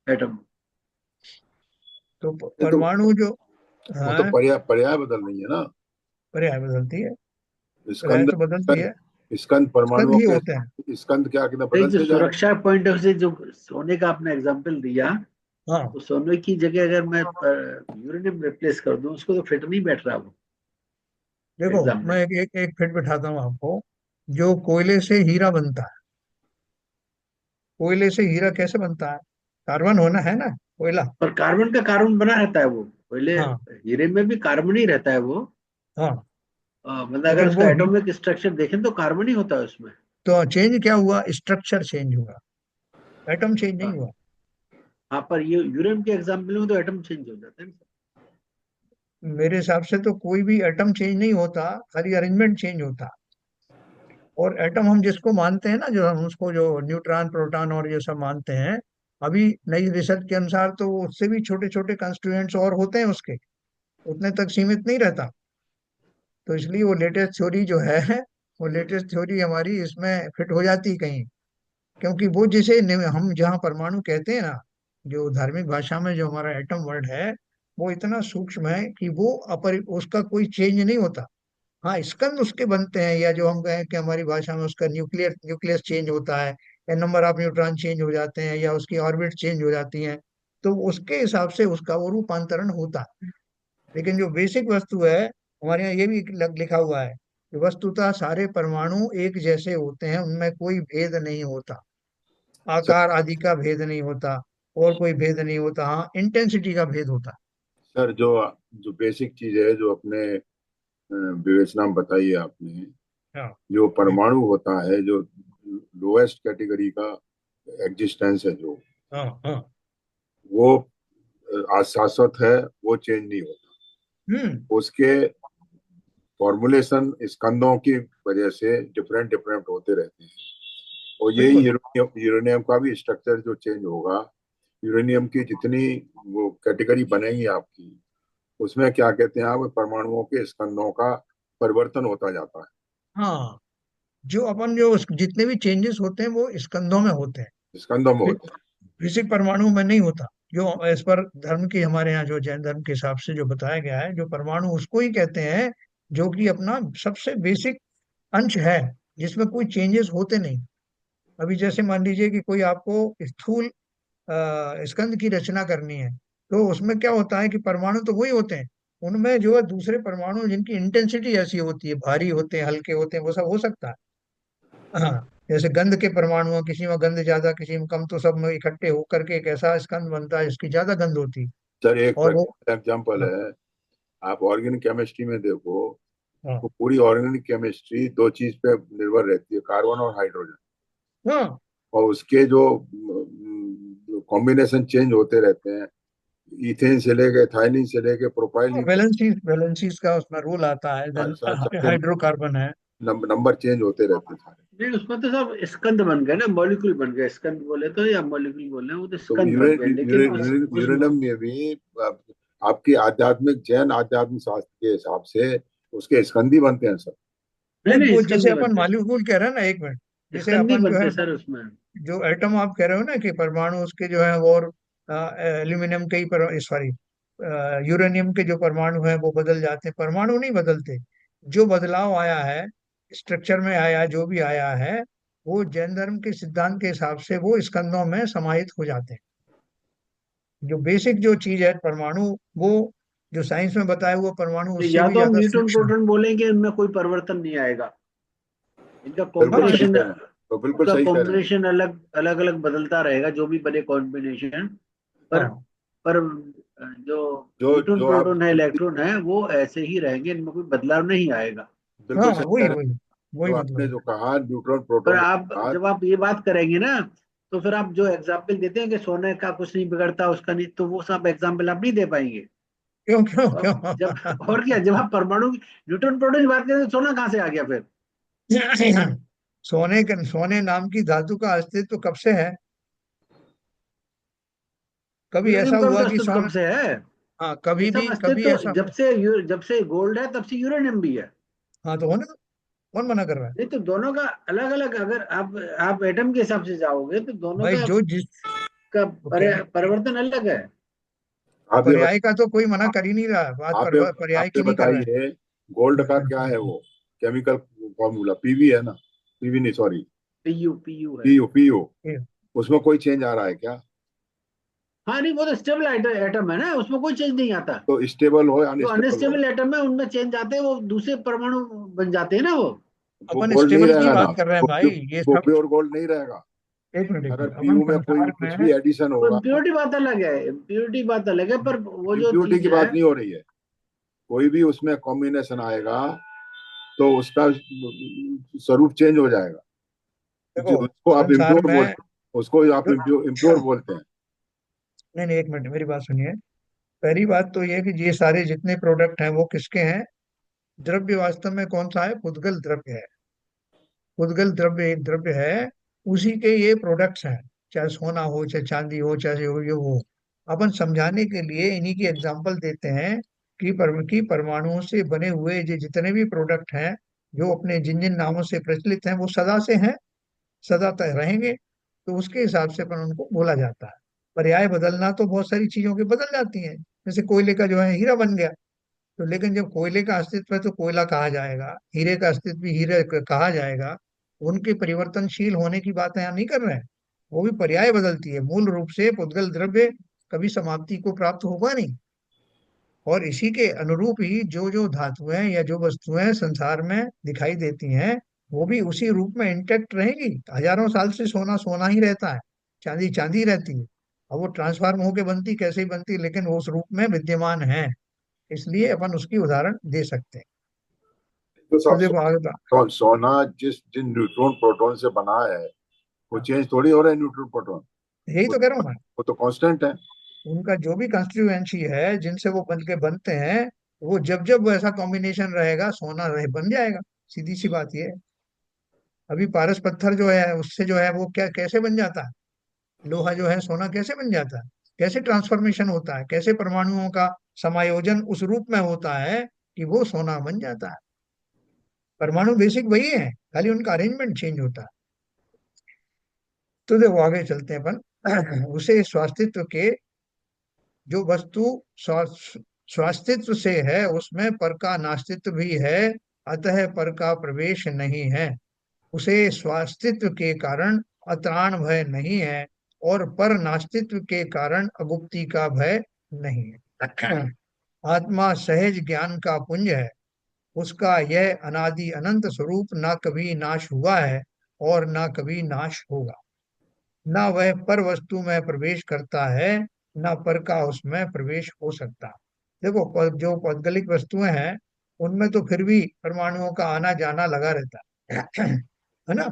एटम। तो ये तो परमाणु जो वो तो है, पर्याय पर्याय बदल रही है ना। पर्याय बदलती है। पर्याय स्कंद तो बदलती है। स्कंद स्कंद परमाणुओं ही के होते हैं। स्कंद क्या कितना नहीं, जो बदलते जा रहे सुरक्षा पॉइंट ऑफ से जो सोने का आपने एग्जांपल दिया, हाँ तो सोने की जगह अगर मैं यूरेनियम रिप्लेस कर दूं, उसको तो फिट नहीं बैठ रहा वो देखो, एग्जाम मैं में। एक फिट बिठाता हूँ आपको। जो कोयले से हीरा बनता है, कोयले से हीरा कैसे बनता है? कार्बन होना है ना, कोयला। पर कार्बन का कार्बन बना रहता है वो पहले। हाँ हीरे में भी कार्बन ही रहता है वो। हाँ। मतलब अगर लेकिन उसका एटॉमिक स्ट्रक्चर देखें तो कार्बन ही होता है उसमें। तो चेंज क्या हुआ? स्ट्रक्चर चेंज हुआ, एटम चेंज नहीं हाँ। हुआ। हाँ, पर ये यूरेनियम के एग्जाम्पल में तो एटम चेंज हो जाता है ना। मेरे हिसाब से तो कोई भी एटम चेंज नहीं होता, खाली अरेंजमेंट चेंज होता। और एटम हम जिसको मानते हैं ना, जो हम उसको जो न्यूट्रॉन प्रोटॉन और ये सब मानते हैं, अभी नई रिसर्च के अनुसार तो वो उससे भी छोटे छोटे कंस्टिट्यूएंट्स और होते हैं उसके, उतने तक सीमित नहीं रहता। तो इसलिए वो लेटेस्ट थ्योरी जो है, वो लेटेस्ट थ्योरी हमारी इसमें फिट हो जाती कहीं। क्योंकि वो जिसे हम जहाँ परमाणु कहते हैं ना, जो धार्मिक भाषा में जो हमारा एटम वर्ड है, वो इतना सूक्ष्म है कि वो उसका कोई चेंज नहीं होता। हाँ, स्कंद उसके बनते हैं, या जो हम कहें कि हमारी भाषा में उसका न्यूक्लियस चेंज होता है, या नंबर ऑफ न्यूट्रॉन चेंज हो जाते हैं, या उसकी ऑर्बिट चेंज हो जाती हैं। तो उसके हिसाब से उसका वो रूपांतरण होता है। लेकिन जो बेसिक वस्तु है, हमारे यहाँ ये भी लिखा हुआ है कि वस्तुतः सारे परमाणु एक जैसे होते हैं, उनमें कोई भेद नहीं होता। सर। आकार आदि का भेद नहीं होता, और कोई भेद नहीं होता। हाँ, इंटेंसिटी का भेद होता सर, जो जो बेसिक चीज है जो अपने विवेचना में बताई है आपने, है। हाँ जो जी। परमाणु होता है, जो लोएस्ट कैटेगरी का एग्जिस्टेंस है जो, हाँ हाँ। वो आज शाश्वत है, वो चेंज नहीं होता। हम्म। उसके फॉर्मुलेशन स्कंदों की वजह से डिफरेंट डिफरेंट होते रहते हैं। और यही बिल्कुल। यूरेनियम यूरेनियम का भी स्ट्रक्चर जो चेंज होगा, यूरेनियम की जितनी वो कैटेगरी बनेगी आपकी, उसमें क्या कहते हैं आप, परमाणुओं के स्कंदों का परिवर्तन होता जाता हाँ, जो अपन जो जितने भी चेंजेस होते हैं वो स्कंदों में होते हैं। है, स्कंदों में फि- होता है। फिजिक परमाणु में नहीं होता। जो इस पर धर्म की हमारे यहाँ जो जैन धर्म के हिसाब से जो बताया गया है, जो परमाणु उसको ही कहते हैं जो कि अपना सबसे बेसिक अंश है, जिसमें कोई चेंजेस होते नहीं। अभी जैसे मान लीजिए कि कोई आपको स्थूल स्कंद की रचना करनी है, तो उसमें क्या होता है कि परमाणु तो वही होते हैं, उनमें जो है दूसरे परमाणु जिनकी इंटेंसिटी ऐसी होती है, भारी होते हैं, हल्के होते हैं, वो सब हो सकता है। हाँ, जैसे गंध के परमाणु हैं, किसी में गंध ज्यादा, किसी में कम, तो सब में इकट्ठे होकर के एक ऐसा स्कंद बनता है जिसकी ज्यादा गंध होती है। सर एक और वो एग्जाम्पल हाँ है, आप ऑर्गेनिक केमिस्ट्री में देखो, हाँ तो पूरी ऑर्गेनिक केमिस्ट्री दो चीज पे निर्भर रहती है, कार्बन और हाइड्रोजन। हाँ। और उसके जो कॉम्बिनेशन चेंज होते रहते हैं, इथेन से लेके एथाइलिन से लेके प्रोपाइलिन तक, वैलेंसीज वैलेंसीज का उसमें रोल आता है, देन सबके हाइड्रोकार्बन है। नंबर चेंज होते रहते हैं सारे। नहीं, उसमें तो सब स्कंद बन गए ना, मॉलिक्यूल बन गए, स्कंद बोले तो या मॉलिक्यूल बोले, वो तो तो स्कंद बन गए, लेकिन उसमें यूरेनियम में भी आपकी आध्यात्मिक जैन आध्यात्मिक शास्त्र के हिसाब से उसके स्कंदी बनते हैं सर। नहीं नहीं, नहीं, वो स्कंद जैसे ही अपन बनते, मॉलिक्यूल कह रहे हैं ना, एक मिनट, जैसे स्कंद ही अपन जो बनते है, सर उसमें। जो एटम आप कह रहे हो ना कि परमाणु उसके जो है वो, और एल्यूमिनियम के ही पर, सॉरी, यूरेनियम के जो परमाणु हैं वो बदल जाते हैं, परमाणु नहीं बदलते। जो बदलाव आया है स्ट्रक्चर में, आया जो भी आया है, वो जैन धर्म के सिद्धांत के हिसाब से वो स्कंदों में समाहित हो जाते हैं। जो बेसिक जो चीज है परमाणु, वो जो साइंस में बताया हुआ परमाणु उससे या भी तो हम ज्यादा न्यूट्रॉन सूक्ष्म। प्रोटॉन बोलेंगे, उनमें कोई परिवर्तन नहीं आएगा, इनका बिल्कुल हाँ सही कॉम्बिनेशन, कह रहे हैं, तो बिल्कुल उनका सही कह रहे हैं। कॉम्बिनेशन अलग अलग अलग बदलता रहेगा, जो भी बने कॉम्बिनेशन। पर हाँ पर जो जो न्यूट्रॉन जो आप प्रोटॉन है, इलेक्ट्रॉन है, वो ऐसे ही रहेंगे, इनमें कोई बदलाव नहीं आएगा। हाँ, बिल्कुल सही कह वही रहे हैं। वही वही जो आपने मतलब जो कहा न्यूट्रॉन पर प्रोटॉन आप के बाद, जब आप ये बात करेंगे ना, तो फिर आप जो एग्जाम्पल देते हैं कि सोने का कुछ नहीं बिगड़ता, उसका नहीं, तो वो सब एग्जाम्पल आप नहीं दे पाएंगे। क्यों क्यों तो क्यों? अब जब और क्या, जब आप परमाणु न्यूट्रॉन प्रोटॉन की बात करें, तो सोना कहाँ से आ गया फिर? सोने नाम की धातु का अस्तित्व कब से है? कभी ऐसा यूरेनियम का भी हुआ तो कि अस्तित्व कब सोना, से है। हाँ ये कभी सब भी, कभी अस्तित्व ऐसा, जब से गोल्ड है, तब से यूरेनियम भी है। हाँ तो होना, कौन मना कर रहा है? नहीं तो दोनों का अलग अलग, अगर आप एटम के हिसाब से जाओगे, तो दोनों भाई का जो जिस, वो परिवर्तन अलग है। आप ये पर्याय का तो कोई मना कर ही नहीं रहा है, बात आप ये पर्याय आप ये की नहीं कर रहे बताइए, गोल्ड का क्या हैं। है वो केमिकल फॉर्मूला? पीवी है ना, पीवी नहीं सॉरी, पीयू है। पीयू। ये, उसमें कोई चेंज आ रहा है क्या? हाँ नहीं, वो तो स्टेबल एटम है ना, उसमें कोई चेंज नहीं आता। तो स्टेबल हो या जो अनस्टेबल हो, अनस्टेबल एटम है, उनमें चेंज आते हैं, वो दूसरे परमाणु बन जाते हैं ना वो। वो अपन गोल्ड नहीं स्टेबल की रहेगा ना, बात कर रहे हैं भाई, ये वो सब। प्योर गोल्ड नहीं रहेगा। एक अगर मिनट, अपन पीयू में कोई संसार कुछ में, भी एडिशन तो होगा, इम्प्योरिटी बात अलग है, इम्प्योरिटी बात अलग है, पर वो जो इम्प्योरिटी चीज की है। बात नहीं हो रही है। कोई भी उसमें कॉम्बिनेशन आएगा तो उसका स्वरूप चेंज हो जाएगा। देखो उसको आप संसार इम्प्योर में, बोलते हैं, उसको आप इम्प्योर बोलते हैं। नहीं नहीं, एक मिनट मेरी बात सुनिए। पहली बात तो ये है कि ये सारे जितने प्रोडक्ट हैं वो किसके हैं? द्रव्य वास्तव में कौन सा है? पुद्गल द्रव्य है। पुद्गल द्रव्य एक द्रव्य है, उसी के ये प्रोडक्ट्स हैं। चाहे सोना हो, चाहे चांदी हो, चाहे हो ये हो। अपन समझाने के लिए इन्हीं की एग्जांपल देते हैं कि परमाणुओं से बने हुए ये जितने भी प्रोडक्ट हैं, जो अपने जिन जिन नामों से प्रचलित हैं, वो सदा से हैं, सदा तक रहेंगे। तो उसके हिसाब से अपन उनको बोला जाता है। पर्याय बदलना तो बहुत सारी चीजों की बदल जाती हैं। जैसे कोयले का जो है हीरा बन गया, तो लेकिन जब कोयले का अस्तित्व है तो कोयला कहा जाएगा, हीरे का अस्तित्व भी हीरे कहा जाएगा। उनके परिवर्तनशील होने की बात यहाँ नहीं कर रहे हैं। वो भी पर्याय बदलती है, मूल रूप से पुद्गल द्रव्य कभी समाप्ति को प्राप्त होगा नहीं। और इसी के अनुरूप ही जो जो धातुएं या जो वस्तुएं संसार में दिखाई देती हैं, वो भी उसी रूप में इंटेक्ट रहेगी। हजारों साल से सोना सोना ही रहता है, चांदी चांदी रहती है। अब वो ट्रांसफॉर्म होके बनती कैसे ही बनती, लेकिन वो उस रूप में विद्यमान है। इसलिए अपन उसकी उदाहरण दे सकते हैं। तो तो सब देखो आगे सोना जिन न्यूट्रॉन प्रोटॉन से बना है, वो चेंज थोड़ी हो रहा है न्यूट्रॉन प्रोटॉन। यही वो तो कह रहा हूँ मैं। वो तो कांस्टेंट है। उनका जो भी कंस्टिट्यूएंसी है जिनसे वो बन के बनते हैं, वो जब जब वैसा कॉम्बिनेशन रहेगा सोना रहे बन जाएगा। सीधी सी बात ये है। अभी पारस पत्थर जो है उससे जो है वो क्या कैसे बन जाता है, लोहा जो है सोना कैसे बन जाता है, कैसे ट्रांसफॉर्मेशन होता है, कैसे परमाणुओं का समायोजन उस रूप में होता है कि वो सोना बन जाता है। परमाणु बेसिक वही है, खाली उनका अरेंजमेंट चेंज होता है। तो देखो आगे चलते हैं अपन उसे स्वास्तित्व के जो वस्तु स्वास्तित्व से है उसमें पर का नास्तित्व भी है, अतः पर का प्रवेश नहीं है। उसे स्वास्तित्व के कारण अत्राण भय नहीं है, और पर नास्तित्व के कारण अगुप्ति का भय नहीं है। आत्मा सहज ज्ञान का पुंज है। उसका यह अनादि अनंत स्वरूप ना कभी नाश हुआ है और ना कभी नाश होगा। ना वह पर वस्तु में प्रवेश करता है, ना पर का उसमें प्रवेश हो सकता। देखो जो पौद्गलिक वस्तुएं हैं उनमें तो फिर भी परमाणुओं का आना जाना लगा रहता है है ना।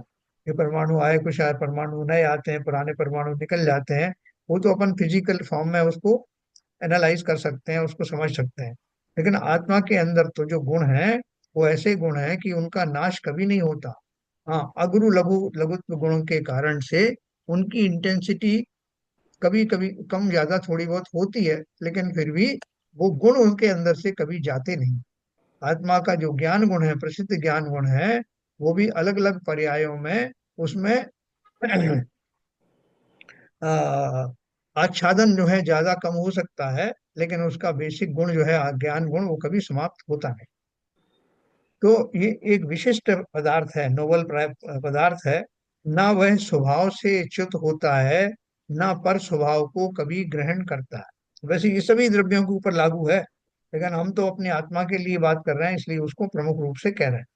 ये परमाणु आए, कुछ आए, परमाणु नए आते हैं, पुराने परमाणु निकल जाते हैं। वो तो अपन फिजिकल फॉर्म में उसको एनालाइज कर सकते हैं, उसको समझ सकते हैं। लेकिन आत्मा के अंदर तो जो गुण है वो ऐसे गुण है कि उनका नाश कभी नहीं होता। हाँ, अगुरु लघु लघुत्व गुणों के कारण से उनकी इंटेंसिटी कभी कभी कम ज्यादा थोड़ी बहुत होती है, लेकिन फिर भी वो गुण उनके अंदर से कभी जाते नहीं। आत्मा का जो ज्ञान गुण है, प्रसिद्ध ज्ञान गुण है, वो भी अलग अलग पर्यायों में उसमें आ, आच्छादन जो है ज्यादा कम हो सकता है, लेकिन उसका बेसिक गुण जो है ज्ञान गुण वो कभी समाप्त होता नहीं। तो ये एक विशिष्ट पदार्थ है, नोबल पदार्थ है। ना वह स्वभाव से च्युत होता है, ना पर स्वभाव को कभी ग्रहण करता है। वैसे ये सभी द्रव्यों के ऊपर लागू है, लेकिन हम तो अपनी आत्मा के लिए बात कर रहे हैं इसलिए उसको प्रमुख रूप से कह रहे हैं।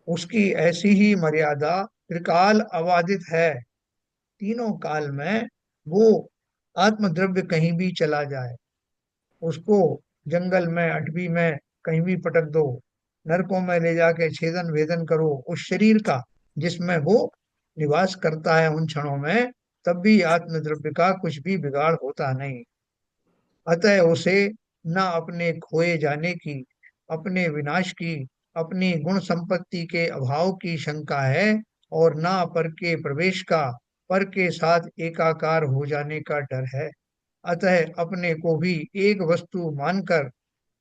उसकी ऐसी ही मर्यादा त्रिकाल अबाधित है। तीनों काल में वो आत्मद्रव्य कहीं भी चला जाए, उसको जंगल में अटवी में कहीं भी पटक दो, नरकों में ले जाके छेदन वेदन करो उस शरीर का जिसमें वो निवास करता है उन क्षणों में, तब भी आत्मद्रव्य का कुछ भी बिगाड़ होता नहीं। अतः उसे न अपने खोए जाने की, अपने विनाश की, अपनी गुण संपत्ति के अभाव की शंका है, और न पर के प्रवेश का, पर के साथ एकाकार हो जाने का डर है। अतः अपने को भी एक वस्तु मानकर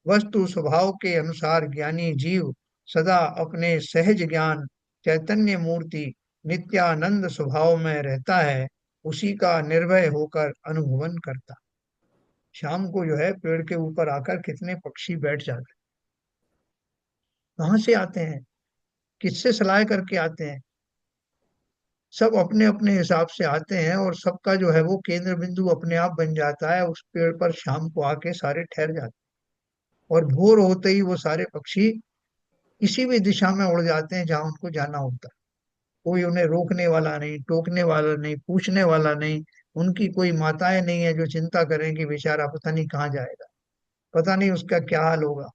वस्तु स्वभाव के अनुसार ज्ञानी जीव सदा अपने सहज ज्ञान चैतन्य मूर्ति नित्यानंद स्वभाव में रहता है, उसी का निर्भय होकर अनुभवन करता। शाम को जो है पेड़ के ऊपर आकर कितने पक्षी बैठ जाते हैं, कहाँ से आते हैं, किससे सलाह करके आते हैं। सब अपने अपने हिसाब से आते हैं और सबका जो है वो केंद्र बिंदु अपने आप बन जाता है, उस पेड़ पर शाम को आके सारे ठहर जाते हैं। और भोर होते ही वो सारे पक्षी किसी भी दिशा में उड़ जाते हैं जहां उनको जाना होता है। कोई उन्हें रोकने वाला नहीं, टोकने वाला नहीं, पूछने वाला नहीं। उनकी कोई माताएं नहीं है जो चिंता करें कि बेचारा पता नहीं कहाँ जाएगा, पता नहीं उसका क्या हाल होगा,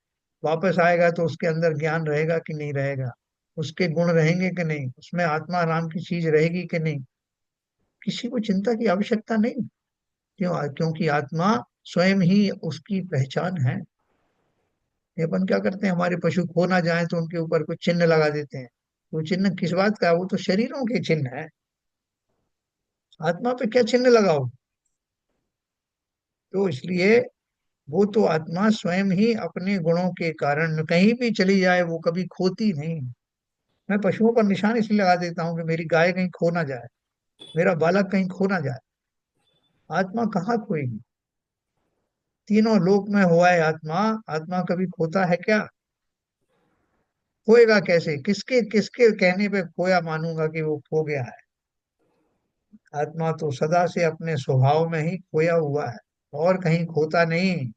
वापस आएगा तो उसके अंदर ज्ञान रहेगा कि नहीं रहेगा, उसके गुण रहेंगे कि नहीं, उसमें आत्मा नाम की चीज रहेगी कि नहीं। किसी को चिंता की आवश्यकता नहीं। क्योंकि आत्मा स्वयं ही उसकी पहचान है। ये अपन क्या करते हैं, हमारे पशु खो ना जाए तो उनके ऊपर कुछ चिन्ह लगा देते हैं। वो चिन्ह किस बात का है? वो तो शरीरों के चिन्ह है। आत्मा पे क्या चिन्ह लगाओ? तो इसलिए वो तो आत्मा स्वयं ही अपने गुणों के कारण कहीं भी चली जाए वो कभी खोती नहीं। मैं पशुओं पर निशान इसलिए लगा देता हूँ कि मेरी गाय कहीं खो ना जाए, मेरा बालक कहीं खो ना जाए। आत्मा कहाँ खोएगी? तीनों लोक में हुआ है आत्मा। आत्मा कभी खोता है क्या? खोएगा कैसे? किसके किसके कहने पे खोया मानूंगा कि वो खो गया है? आत्मा तो सदा से अपने स्वभाव में ही खोया हुआ है, और कहीं खोता नहीं।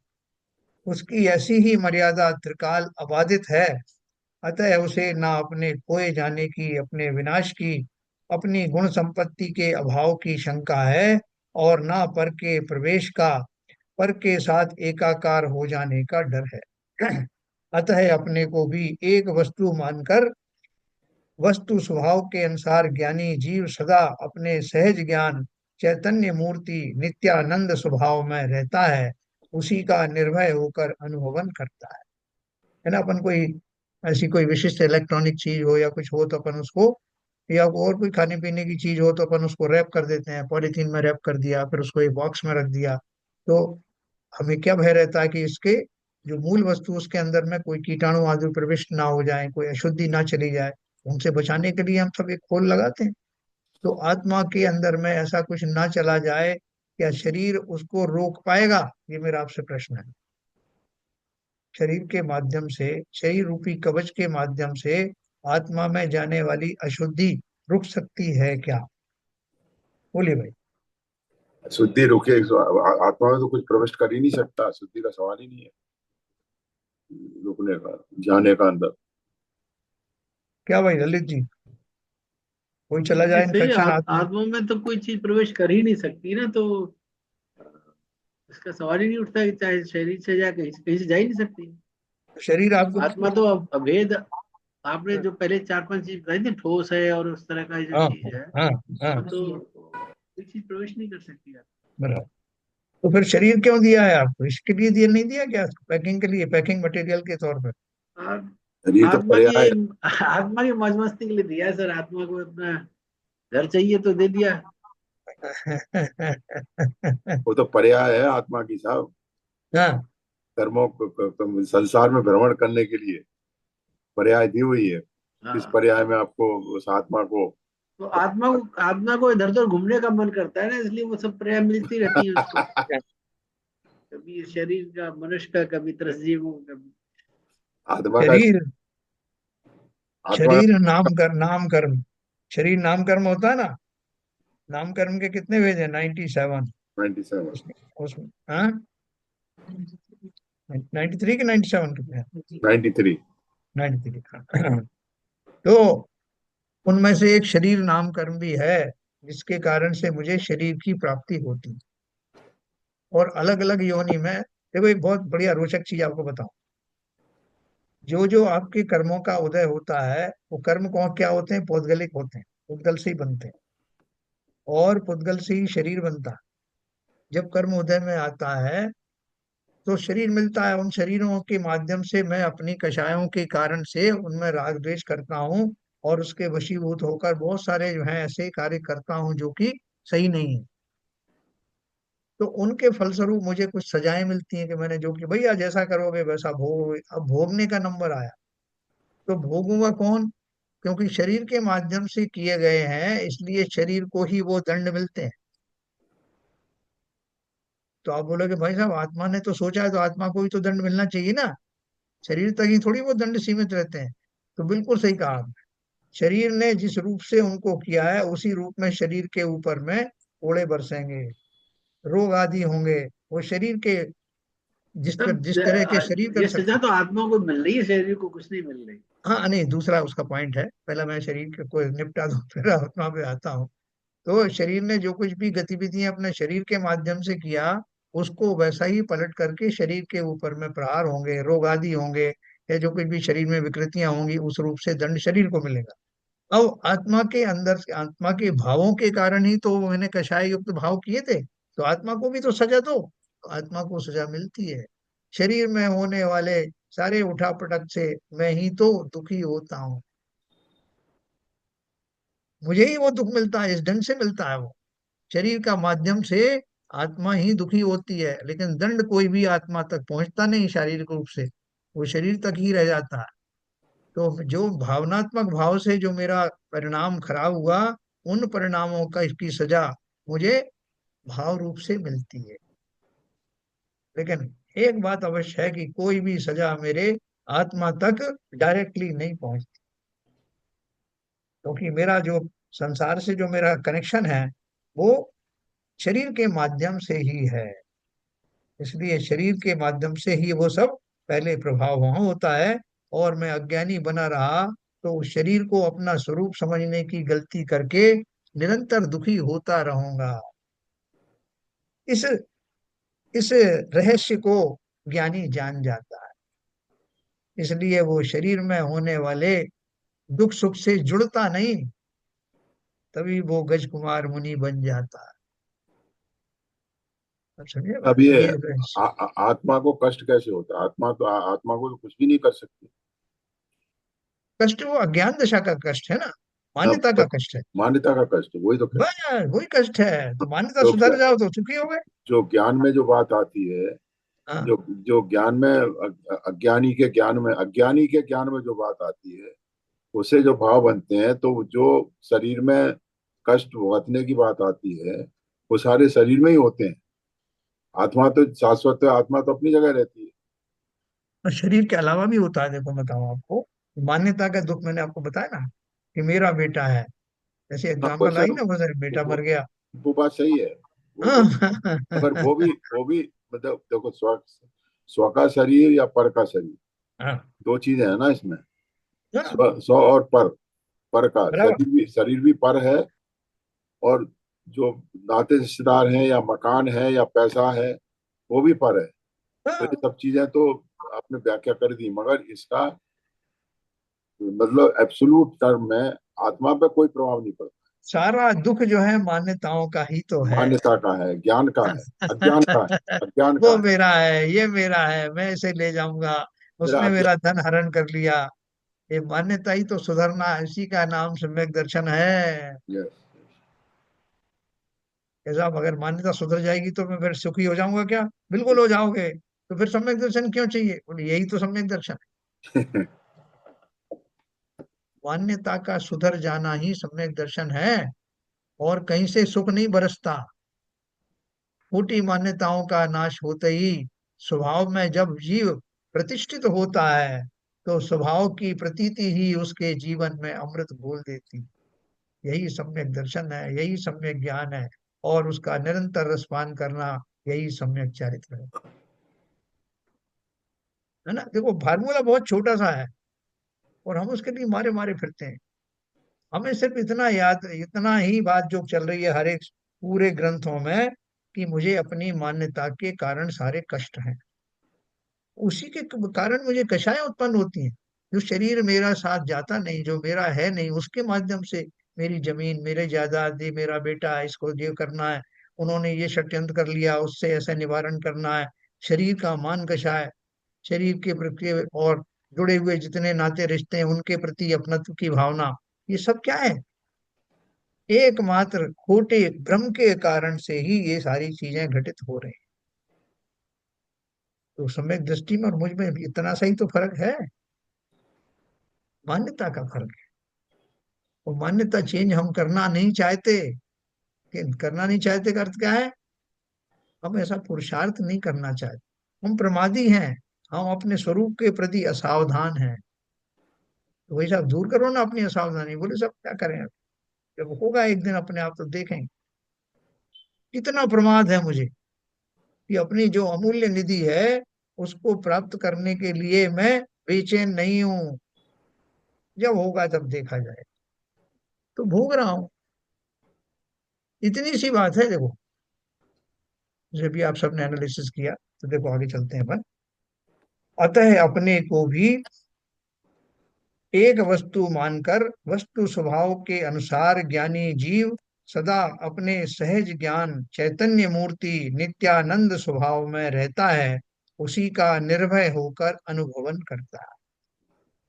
उसकी ऐसी ही मर्यादा त्रिकाल अबाधित है। अतः उसे ना अपने खोए जाने की, अपने विनाश की, अपनी गुण संपत्ति के अभाव की शंका है, और ना पर के प्रवेश का, पर के साथ एकाकार हो जाने का डर है। अतः अपने को भी एक वस्तु मानकर वस्तु स्वभाव के अनुसार ज्ञानी जीव सदा अपने सहज ज्ञान चैतन्य मूर्ति नित्यानंद स्वभाव में रहता है, उसी का निर्भय होकर अनुभवन करता है ना। अपन कोई ऐसी कोई विशिष्ट इलेक्ट्रॉनिक चीज हो या कुछ हो तो अपन उसको, या और कोई खाने पीने की चीज हो तो अपन उसको रैप कर देते हैं, पॉलीथीन में रैप कर दिया, फिर उसको एक बॉक्स में रख दिया। तो हमें क्या भय रहता है कि इसके जो मूल वस्तु उसके अंदर में कोई कीटाणु आदि प्रविष्ट ना हो जाए, कोई अशुद्धि ना चली जाए, उनसे बचाने के लिए हम सब एक खोल लगाते हैं। तो आत्मा के अंदर में ऐसा कुछ ना चला जाए, क्या शरीर उसको रोक पाएगा? ये मेरा आपसे प्रश्न है। शरीर के माध्यम से, शरीर रूपी कवच के माध्यम से आत्मा में जाने वाली अशुद्धि रुक सकती है क्या? बोलिए भाई। शुद्धि रुके, आत्मा में तो कुछ प्रविष्ट कर ही नहीं सकता, शुद्धि का सवाल ही नहीं है रुकने का, जाने का अंदर। क्या भाई ललित जी, कोई चला ये जाए सही है, इन्फेक्शन आत्मा? आत्मा में तो कोई चीज प्रवेश कर ही नहीं सकती ना, तो इसका सवाल ही नहीं उठता कि चाहे शरीर से जाए, कहीं कहीं से जा ही नहीं सकती। शरीर आपको आत्मा तो अभेद। आपने जो पहले चार पांच चीज बताई थी, ठोस है और उस तरह का जो हाँ चीज है, हाँ हाँ, उसमें तो कोई चीज प्रवेश नहीं कर सकती है। बराबर। तो फिर शरीर क्यों दिया है आपको? इसके लिए दिया नहीं दिया क्या? पैकिंग के लिए, पैकिंग मटेरियल के तौर पर। और शरीर तो आत्मा की पर्याय आत्मा की मौज मस्ती के लिए दिया है सर। आत्मा को अपना घर चाहिए तो दे दिया। वो तो पर्याय है आत्मा की साहब, हाँ, कर्मों संसार में भ्रमण करने के लिए पर्याय दी हुई है। इस हाँ, पर्याय में आपको उस आत्मा को तो आत्मा को इधर उधर घूमने का मन करता है ना, इसलिए वो सब पर्याय मिलती रहती है उसको। कभी शरीर का, मनुष्य का, कभी त्रसजीवों का, कभी। आत्मा का शरीर, आत्मा शरीर का नाम कर, नाम कर्म, शरीर नाम कर्म होता है ना। नाम कर्म के कितने वेद हैं? 97। 97। उसमें उसमें हाँ, 93 के 97 कितने हैं? 93। 93। तो उनमें से एक शरीर नाम कर्म भी है, जिसके कारण से मुझे शरीर की प्राप्ति होती है। और अलग अलग योनि में, देखो एक बहुत बढ़िया रोचक चीज आपको बताऊं। जो जो आपके कर्मों का उदय होता है, वो कर्म कौन क्या होते हैं? पौद्गलिक होते हैं, पुद्गल से ही बनते हैं, और पुद्गल से ही शरीर बनता है। जब कर्म उदय में आता है तो शरीर मिलता है। उन शरीरों के माध्यम से मैं अपनी कषायों के कारण से उनमें राग द्वेष करता हूँ, और उसके वशीभूत होकर बहुत सारे जो है ऐसे कार्य करता हूँ जो कि सही नहीं है। तो उनके फलस्वरूप मुझे कुछ सजाएं मिलती हैं कि मैंने जो कि भैया जैसा करोगे वैसा भोगोगे। अब भोगने का नंबर आया, तो भोगूंगा कौन? क्योंकि शरीर के माध्यम से किए गए हैं, इसलिए शरीर को ही वो दंड मिलते हैं। तो आप बोलोगे भाई साहब आत्मा ने तो सोचा है, तो आत्मा को भी तो दंड मिलना चाहिए ना, शरीर तक ही थोड़ी वो दंड सीमित रहते हैं। तो बिल्कुल सही कहा आपने। शरीर ने जिस रूप से उनको किया है, उसी रूप में शरीर के ऊपर में ओले बरसेंगे, रोग आदि होंगे। वो शरीर के जिस तरह के शरीर कर ये सजा सकते। तो आत्मा को मिल रही है, शरीर को कुछ नहीं मिल रही। हाँ नहीं, दूसरा उसका पॉइंट है, पहला मैं शरीर को निपटा दूं फिर आत्मा पे आता हूँ। तो शरीर ने जो कुछ भी गतिविधियां अपने शरीर के माध्यम से किया, उसको वैसा ही पलट करके शरीर के ऊपर में प्रहार होंगे, रोग आदि होंगे, या जो कुछ भी शरीर में विकृतियां होंगी, उस रूप से दंड शरीर को मिलेगा। अब आत्मा के अंदर से, आत्मा के भावों के कारण ही तो मैंने कषाय युक्त भाव किए थे, तो आत्मा को भी तो सजा दो। तो आत्मा को सजा मिलती है। शरीर में होने वाले सारे उठापटक से मैं ही तो दुखी होता हूँ, मुझे ही वो दुख मिलता है, इस ढंग से मिलता है वो। शरीर का माध्यम से आत्मा ही दुखी होती है, लेकिन दंड कोई भी आत्मा तक पहुंचता नहीं शारीरिक रूप से, वो शरीर तक ही रह जाता है। तो जो भावनात्मक भाव से जो मेरा परिणाम खराब हुआ, उन परिणामों का इसकी सजा मुझे भाव रूप से मिलती है। लेकिन एक बात अवश्य है कि कोई भी सजा मेरे आत्मा तक डायरेक्टली नहीं पहुंचती, क्योंकि मेरा जो संसार से जो मेरा कनेक्शन है, वो शरीर के माध्यम से ही है। इसलिए शरीर के माध्यम से ही वो सब पहले प्रभाव वहां होता है। और मैं अज्ञानी बना रहा तो उस शरीर को अपना स्वरूप समझने की गलती करके निरंतर दुखी होता रहूंगा। इस इस रहस्य को ज्ञानी जान जाता है। इसलिए वो शरीर में होने वाले दुख सुख से जुड़ता नहीं, तभी वो गज कुमार मुनि बन जाता है। अब समझे अब बात ये ये आत्मा को कष्ट कैसे होता है? आत्मा तो आत्मा को तो कुछ भी नहीं कर सकती। कष्ट वो अज्ञान दशा का कष्ट है ना, अब मान्यता का कष्ट है। मान्यता का कष्ट, वही तो कह बस वही कष्ट है, तो मान्यता तो क्या, सुधर जाओ तो सुखी हो गए। जो ज्ञान में जो बात आती है, हाँ जो जो ज्ञान में अज्ञानी के ज्ञान में जो बात आती है, उससे जो भाव बनते हैं, तो जो शरीर में कष्ट भुगतने की बात आती है, वो सारे शरीर में ही होते हैं। आत्मा तो शाश्वत है, आत्मा तो अपनी जगह रहती है। और शरीर के अलावा भी होता है, देखो मैं बताऊं आपको। मान्यता का दुख मैंने आपको बताया ना, कि मेरा बेटा है, जैसे हाँ एग्जाम्पल वैसे आई ना, वो बेटा मर गया। वो बात सही है। वो मगर वो भी मतलब देखो, स्व स्व का शरीर या पर का शरीर, हाँ, दो चीजें है ना इसमें। हाँ, स्व और पर का बराबर। शरीर भी पर है, और जो नाते रिश्तेदार हैं या मकान है या पैसा है, वो भी पर है। तो ये हाँ, सब चीजें तो आपने व्याख्या कर दी, मगर इसका मतलब एब्सोल्यूट टर्म में आत्मा पे कोई प्रभाव नहीं पड़ता। सारा दुख जो है मान्यताओं का ही तो है। मान्यता का है, ज्ञान का है, अज्ञान का है, अज्ञान का वो है। मेरा है, ये मेरा है, मैं इसे ले जाऊंगा, मेरा उसने अज्ञान। मेरा धन हरण कर लिया। ये मान्यता ही तो सुधरना, इसी का नाम सम्यक दर्शन है। यस। ऐसा अगर मान्यता सुधर जाएगी तो मैं फिर सुखी हो जाऊंगा क्या? बिल्कुल हो जाओगे। तो फिर सम्यक दर्शन क्यों चाहिए? बोले यही तो सम्यक दर्शन है। मान्यता का सुधर जाना ही सम्यक दर्शन है, और कहीं से सुख नहीं बरसता। खोटी मान्यताओं का नाश होते ही स्वभाव में जब जीव प्रतिष्ठित होता है, तो स्वभाव की प्रतीति ही उसके जीवन में अमृत घोल देती। यही सम्यक दर्शन है, यही सम्यक ज्ञान है, और उसका निरंतर रसपान करना, यही सम्यक चरित्र है ना। देखो फार्मूला बहुत छोटा सा है, और हम उसके लिए मारे मारे फिरते हैं। हमें सिर्फ इतना याद, इतना ही बात जो चल रही है हर एक पूरे ग्रंथों में, कि मुझे अपनी मान्यता के कारण सारे कष्ट हैं, उसी के कारण मुझे कषाय उत्पन्न होती हैं। जो शरीर मेरा साथ जाता नहीं, जो मेरा है नहीं, उसके माध्यम से मेरी जमीन, मेरे जायदाद, ये मेरा बेटा है, इसको ये करना है, उन्होंने ये षड्यंत्र कर लिया, उससे ऐसे निवारण करना है। शरीर का मान कषाय, शरीर के प्रति और जुड़े हुए जितने नाते रिश्ते हैं उनके प्रति अपनत्व की भावना, ये सब क्या है? एकमात्र खोटे भ्रम के कारण से ही ये सारी चीजें घटित हो रही हैं। तो सम्यक दृष्टि में और मुझ में भी इतना सही तो फर्क है, मान्यता का फर्क है। और मान्यता चेंज हम करना नहीं चाहते। कि करना नहीं चाहते का अर्थ क्या है? हम ऐसा पुरुषार्थ नहीं करना चाहते, हम प्रमादी हैं, हम अपने स्वरूप के प्रति असावधान हैं। तो वही सब दूर करो ना अपनी असावधानी। बोले सब क्या करें, जब होगा एक दिन अपने आप तो देखेंगे। कितना प्रमाद है मुझे, कि अपनी जो अमूल्य निधि है उसको प्राप्त करने के लिए मैं बेचैन नहीं हूं। जब होगा तब देखा जाए, तो भोग रहा हूं। इतनी सी बात है देखो। जब भी आप सबने एनालिसिस किया, तो देखो आगे चलते हैं अपन। अतः अपने को भी एक वस्तु मानकर वस्तु स्वभाव के अनुसार ज्ञानी जीव सदा अपने सहज ज्ञान चैतन्य मूर्ति नित्यानंद स्वभाव में रहता है, उसी का निर्भय होकर अनुभवन करता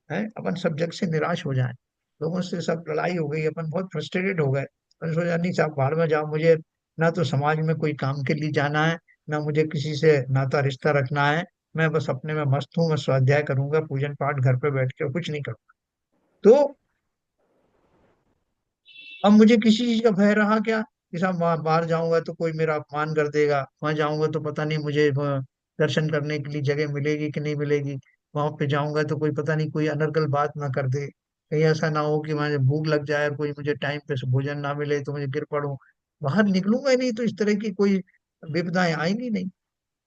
है। अपन सब जग से निराश हो जाए, लोगों से सब लड़ाई हो गई, अपन बहुत फ्रस्ट्रेटेड हो गए, अपन सोचा नहीं साहब बाहर में जाओ, मुझे ना तो समाज में कोई काम के लिए जाना है, ना मुझे किसी से नाता रिश्ता रखना है। मैं बस अपने में मस्त हूँ, मैं स्वाध्याय करूंगा, पूजन पाठ घर पे बैठ के, कुछ नहीं करूंगा। तो अब मुझे किसी चीज का भय रहा क्या? कि साहब बाहर जाऊंगा तो कोई मेरा अपमान कर देगा, वहां जाऊंगा तो पता नहीं मुझे दर्शन करने के लिए जगह मिलेगी कि नहीं मिलेगी, वहां पे जाऊंगा तो कोई पता नहीं कोई अनर्गल बात ना कर दे, कहीं ऐसा ना हो कि मुझे भूख लग जाए और कोई मुझे टाइम पे से भोजन ना मिले तो मुझे गिर पड़ूं। बाहर निकलूंगा ही नहीं तो इस तरह की कोई विपदाएं आएंगी नहीं।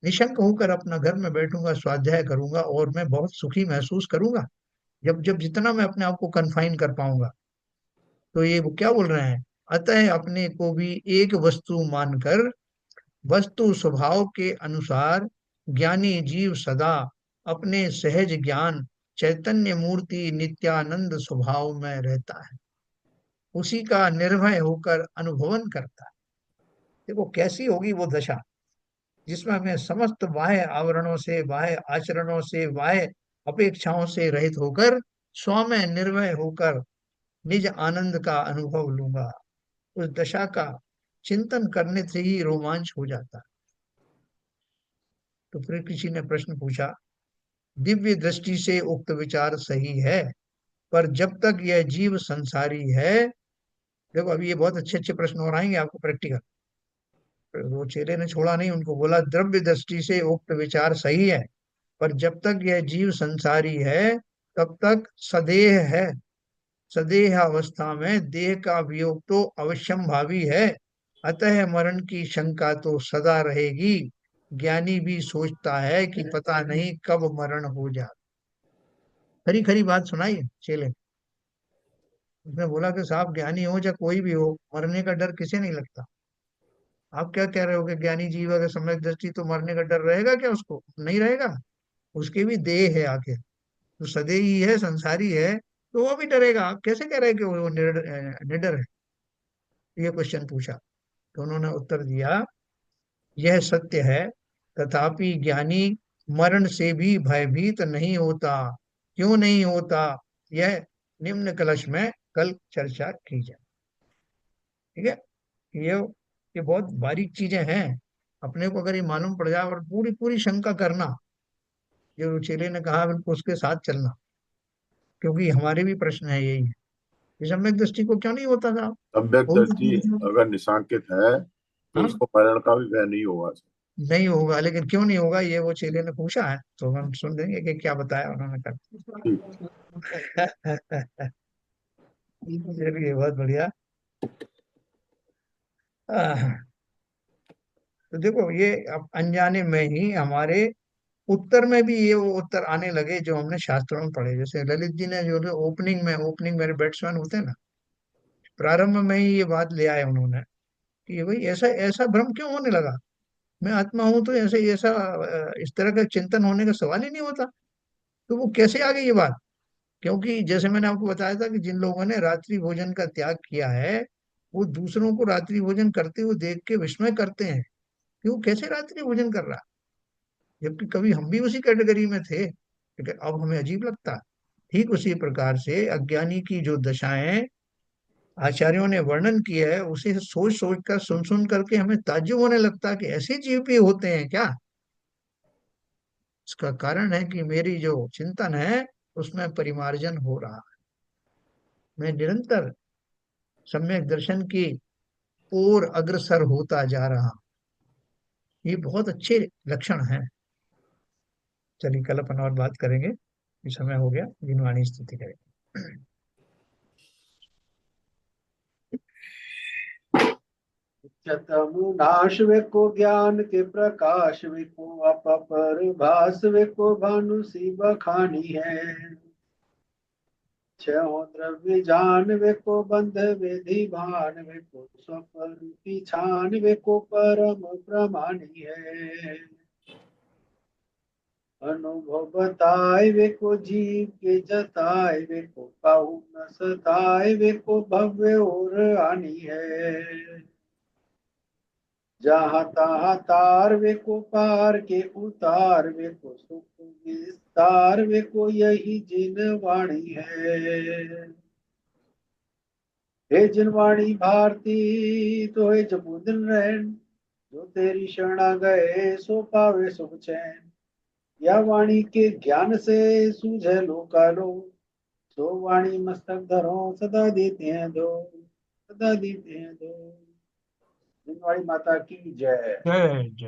निशंक होकर अपना घर में बैठूंगा, स्वाध्याय करूंगा, और मैं बहुत सुखी महसूस करूंगा, जब जब जितना मैं अपने आप को कन्फाइन कर पाऊंगा। तो ये वो क्या बोल रहे हैं? अतः अपने को भी एक वस्तु मानकर वस्तु स्वभाव के अनुसार ज्ञानी जीव सदा अपने सहज ज्ञान चैतन्य मूर्ति नित्यानंद स्वभाव में रहता है, उसी का निर्भय होकर अनुभवन करता है। देखो कैसी होगी वो दशा, जिसमें हमें समस्त बाह्य आवरणों से, बाह्य आचरणों से, बाह्य अपेक्षाओं से रहित होकर स्व में निर्भय होकर निज आनंद का अनुभव लूंगा। उस दशा का चिंतन करने से ही रोमांच हो जाता है। तो फिर किसी ने प्रश्न पूछा, दिव्य दृष्टि से उक्त विचार सही है, पर जब तक यह जीव संसारी है। देखो अभी ये बहुत अच्छे अच्छे प्रश्न और आएंगे आपको प्रैक्टिकल। वो चेले ने छोड़ा नहीं, उनको बोला द्रव्य दृष्टि से उक्त विचार सही है, पर जब तक यह जीव संसारी है तब तक सदेह है। सदेह अवस्था में देह का वियोग तो अवश्यम भावी है, अतः मरण की शंका तो सदा रहेगी। ज्ञानी भी सोचता है कि पता नहीं कब मरण हो जाए। खरी खरी बात सुनाई है चेले। उसने बोला कि साहब ज्ञानी हो चाहे कोई भी हो, मरने का डर किसे नहीं लगता। आप क्या कह रहे हो कि ज्ञानी जीव अगर सम्यक दृष्टि, तो मरने का डर रहेगा क्या उसको? नहीं रहेगा। उसके भी देह है आखिर, तो सदैही है, संसारी है, तो वो भी डरेगा। आप कैसे कह रहे हैं कि वो निडर है? ये क्वेश्चन पूछा। तो उन्होंने उत्तर दिया, यह सत्य है, तथापि ज्ञानी मरण से भी भयभीत नहीं होता। क्यों नहीं होता, यह निम्न कलश में कल चर्चा की जाए। ठीक है। ये ये बहुत बारीक चीजें हैं। अपने को अगर ये मालूम पड़ जाए, और पूरी पूरी शंका करना, जो चेले ने कहा बिल्कुल उसके साथ चलना, क्योंकि हमारे भी प्रश्न है यही है। इस सम्यक दृष्टि को क्यों नहीं होता था? सम्यक वो भी दृष्टि पूछना। अगर निशांकित है तो हाँ, उसको मरण का भी भय नहीं होगा। नहीं होगा, लेकिन क्यों नहीं होगा ये वो चेले ने पूछा है, तो हम सुन लेंगे कि क्या बताया उन्होंने ठीक। कर। चलिए बहुत बढ़िया। आह, तो देखो ये अब अनजाने में ही हमारे उत्तर में भी ये वो उत्तर आने लगे जो हमने शास्त्रों में पढ़े। जैसे ललित जी ने जो ओपनिंग मेरे बैट्समैन होते हैं ना, प्रारंभ में ही ये बात ले आए उन्होंने कि भाई ऐसा ऐसा भ्रम क्यों होने लगा, मैं आत्मा हूं तो ऐसे ऐसा इस तरह का चिंतन होने का सवाल ही नहीं होता। तो वो कैसे आ गई ये बात? क्योंकि जैसे मैंने आपको बताया था कि जिन लोगों ने रात्रि भोजन का त्याग किया है, वो दूसरों को रात्रि भोजन करते हुए देख के विस्मय करते हैं कि वो कैसे रात्रि भोजन कर रहा है, जबकि कभी हम भी उसी कैटेगरी में थे, लेकिन अब हमें अजीब लगता है। ठीक उसी प्रकार से अज्ञानी की जो दशाएं आचार्यों ने वर्णन किया है, उसे सोच सोच कर, सुन सुन करके हमें ताज्जुब होने लगता है कि ऐसे जीव भी होते हैं क्या। इसका कारण है कि मेरी जो चिंतन है उसमें परिमार्जन हो रहा है। मैं निरंतर सम्यक दर्शन की ओर अग्रसर होता जा रहा हूं। ये बहुत अच्छे लक्षण हैं। चलिए कल अपन और बात करेंगे, ये समय हो गया, जिनवाणी स्तुति करेंगे। चतमु नाश वे को ज्ञान के प्रकाश वे को अपर भास वे को भानु सी बखानी है। छहो द्रव्य जान वे को बंध विधि भान वे को स्वपर की छान वे को परम प्रमाणी है। अनुभव बताए वे को जीव के जताए वे को काहू न सताए वे को भव्य और आनी है। जहाँ तहाँ तार वे को पार के उतार वे को सुख विस्तार वे को यही जिन वाणी है। हे जिन वाणी भारती तो हे जमुदिन रहन, जो तेरी शरणा गए सो पावे सुख चैन। या वाणी के ज्ञान से सूझे लोकालो, सो वाणी मस्तक धरो सदा देते हैं दो, सदा देते हैं दो। जिन वाणी माता की जय। जय जय।